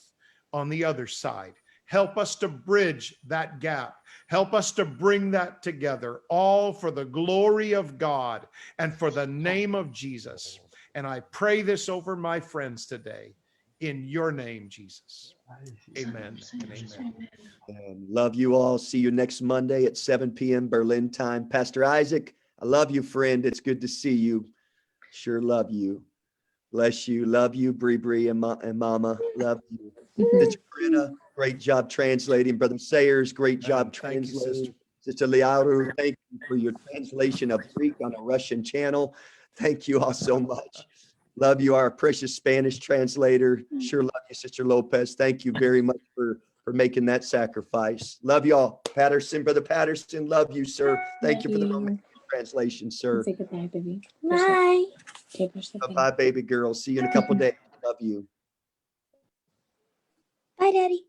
on the other side. Help us to bridge that gap. Help us to bring that together, all for the glory of God and for the name of Jesus. And I pray this over my friends today in your name, Jesus. Amen and amen. And love you all. See you next Monday at 7 p.m. Berlin time. Pastor Isaac, I love you, friend. It's good to see you. Sure love you. Bless you. Love you, Bree and Mama. Love you. Sister Brenna, great job translating. Brother Sayers, great job Thank you, translating. Sister Liaru, thank you for your translation of Greek on a Russian channel. Thank you all so much. Love you, our precious Spanish translator. Sure love you, Sister Lopez. Thank you very much for making that sacrifice. Love you all. Patterson, Brother Patterson, love you, sir. Thank you for the Romanian translation, sir. Say goodbye, baby. Bye. Okay, push the Bye-bye, baby girl. See you in a couple days. Love you. Bye, Daddy.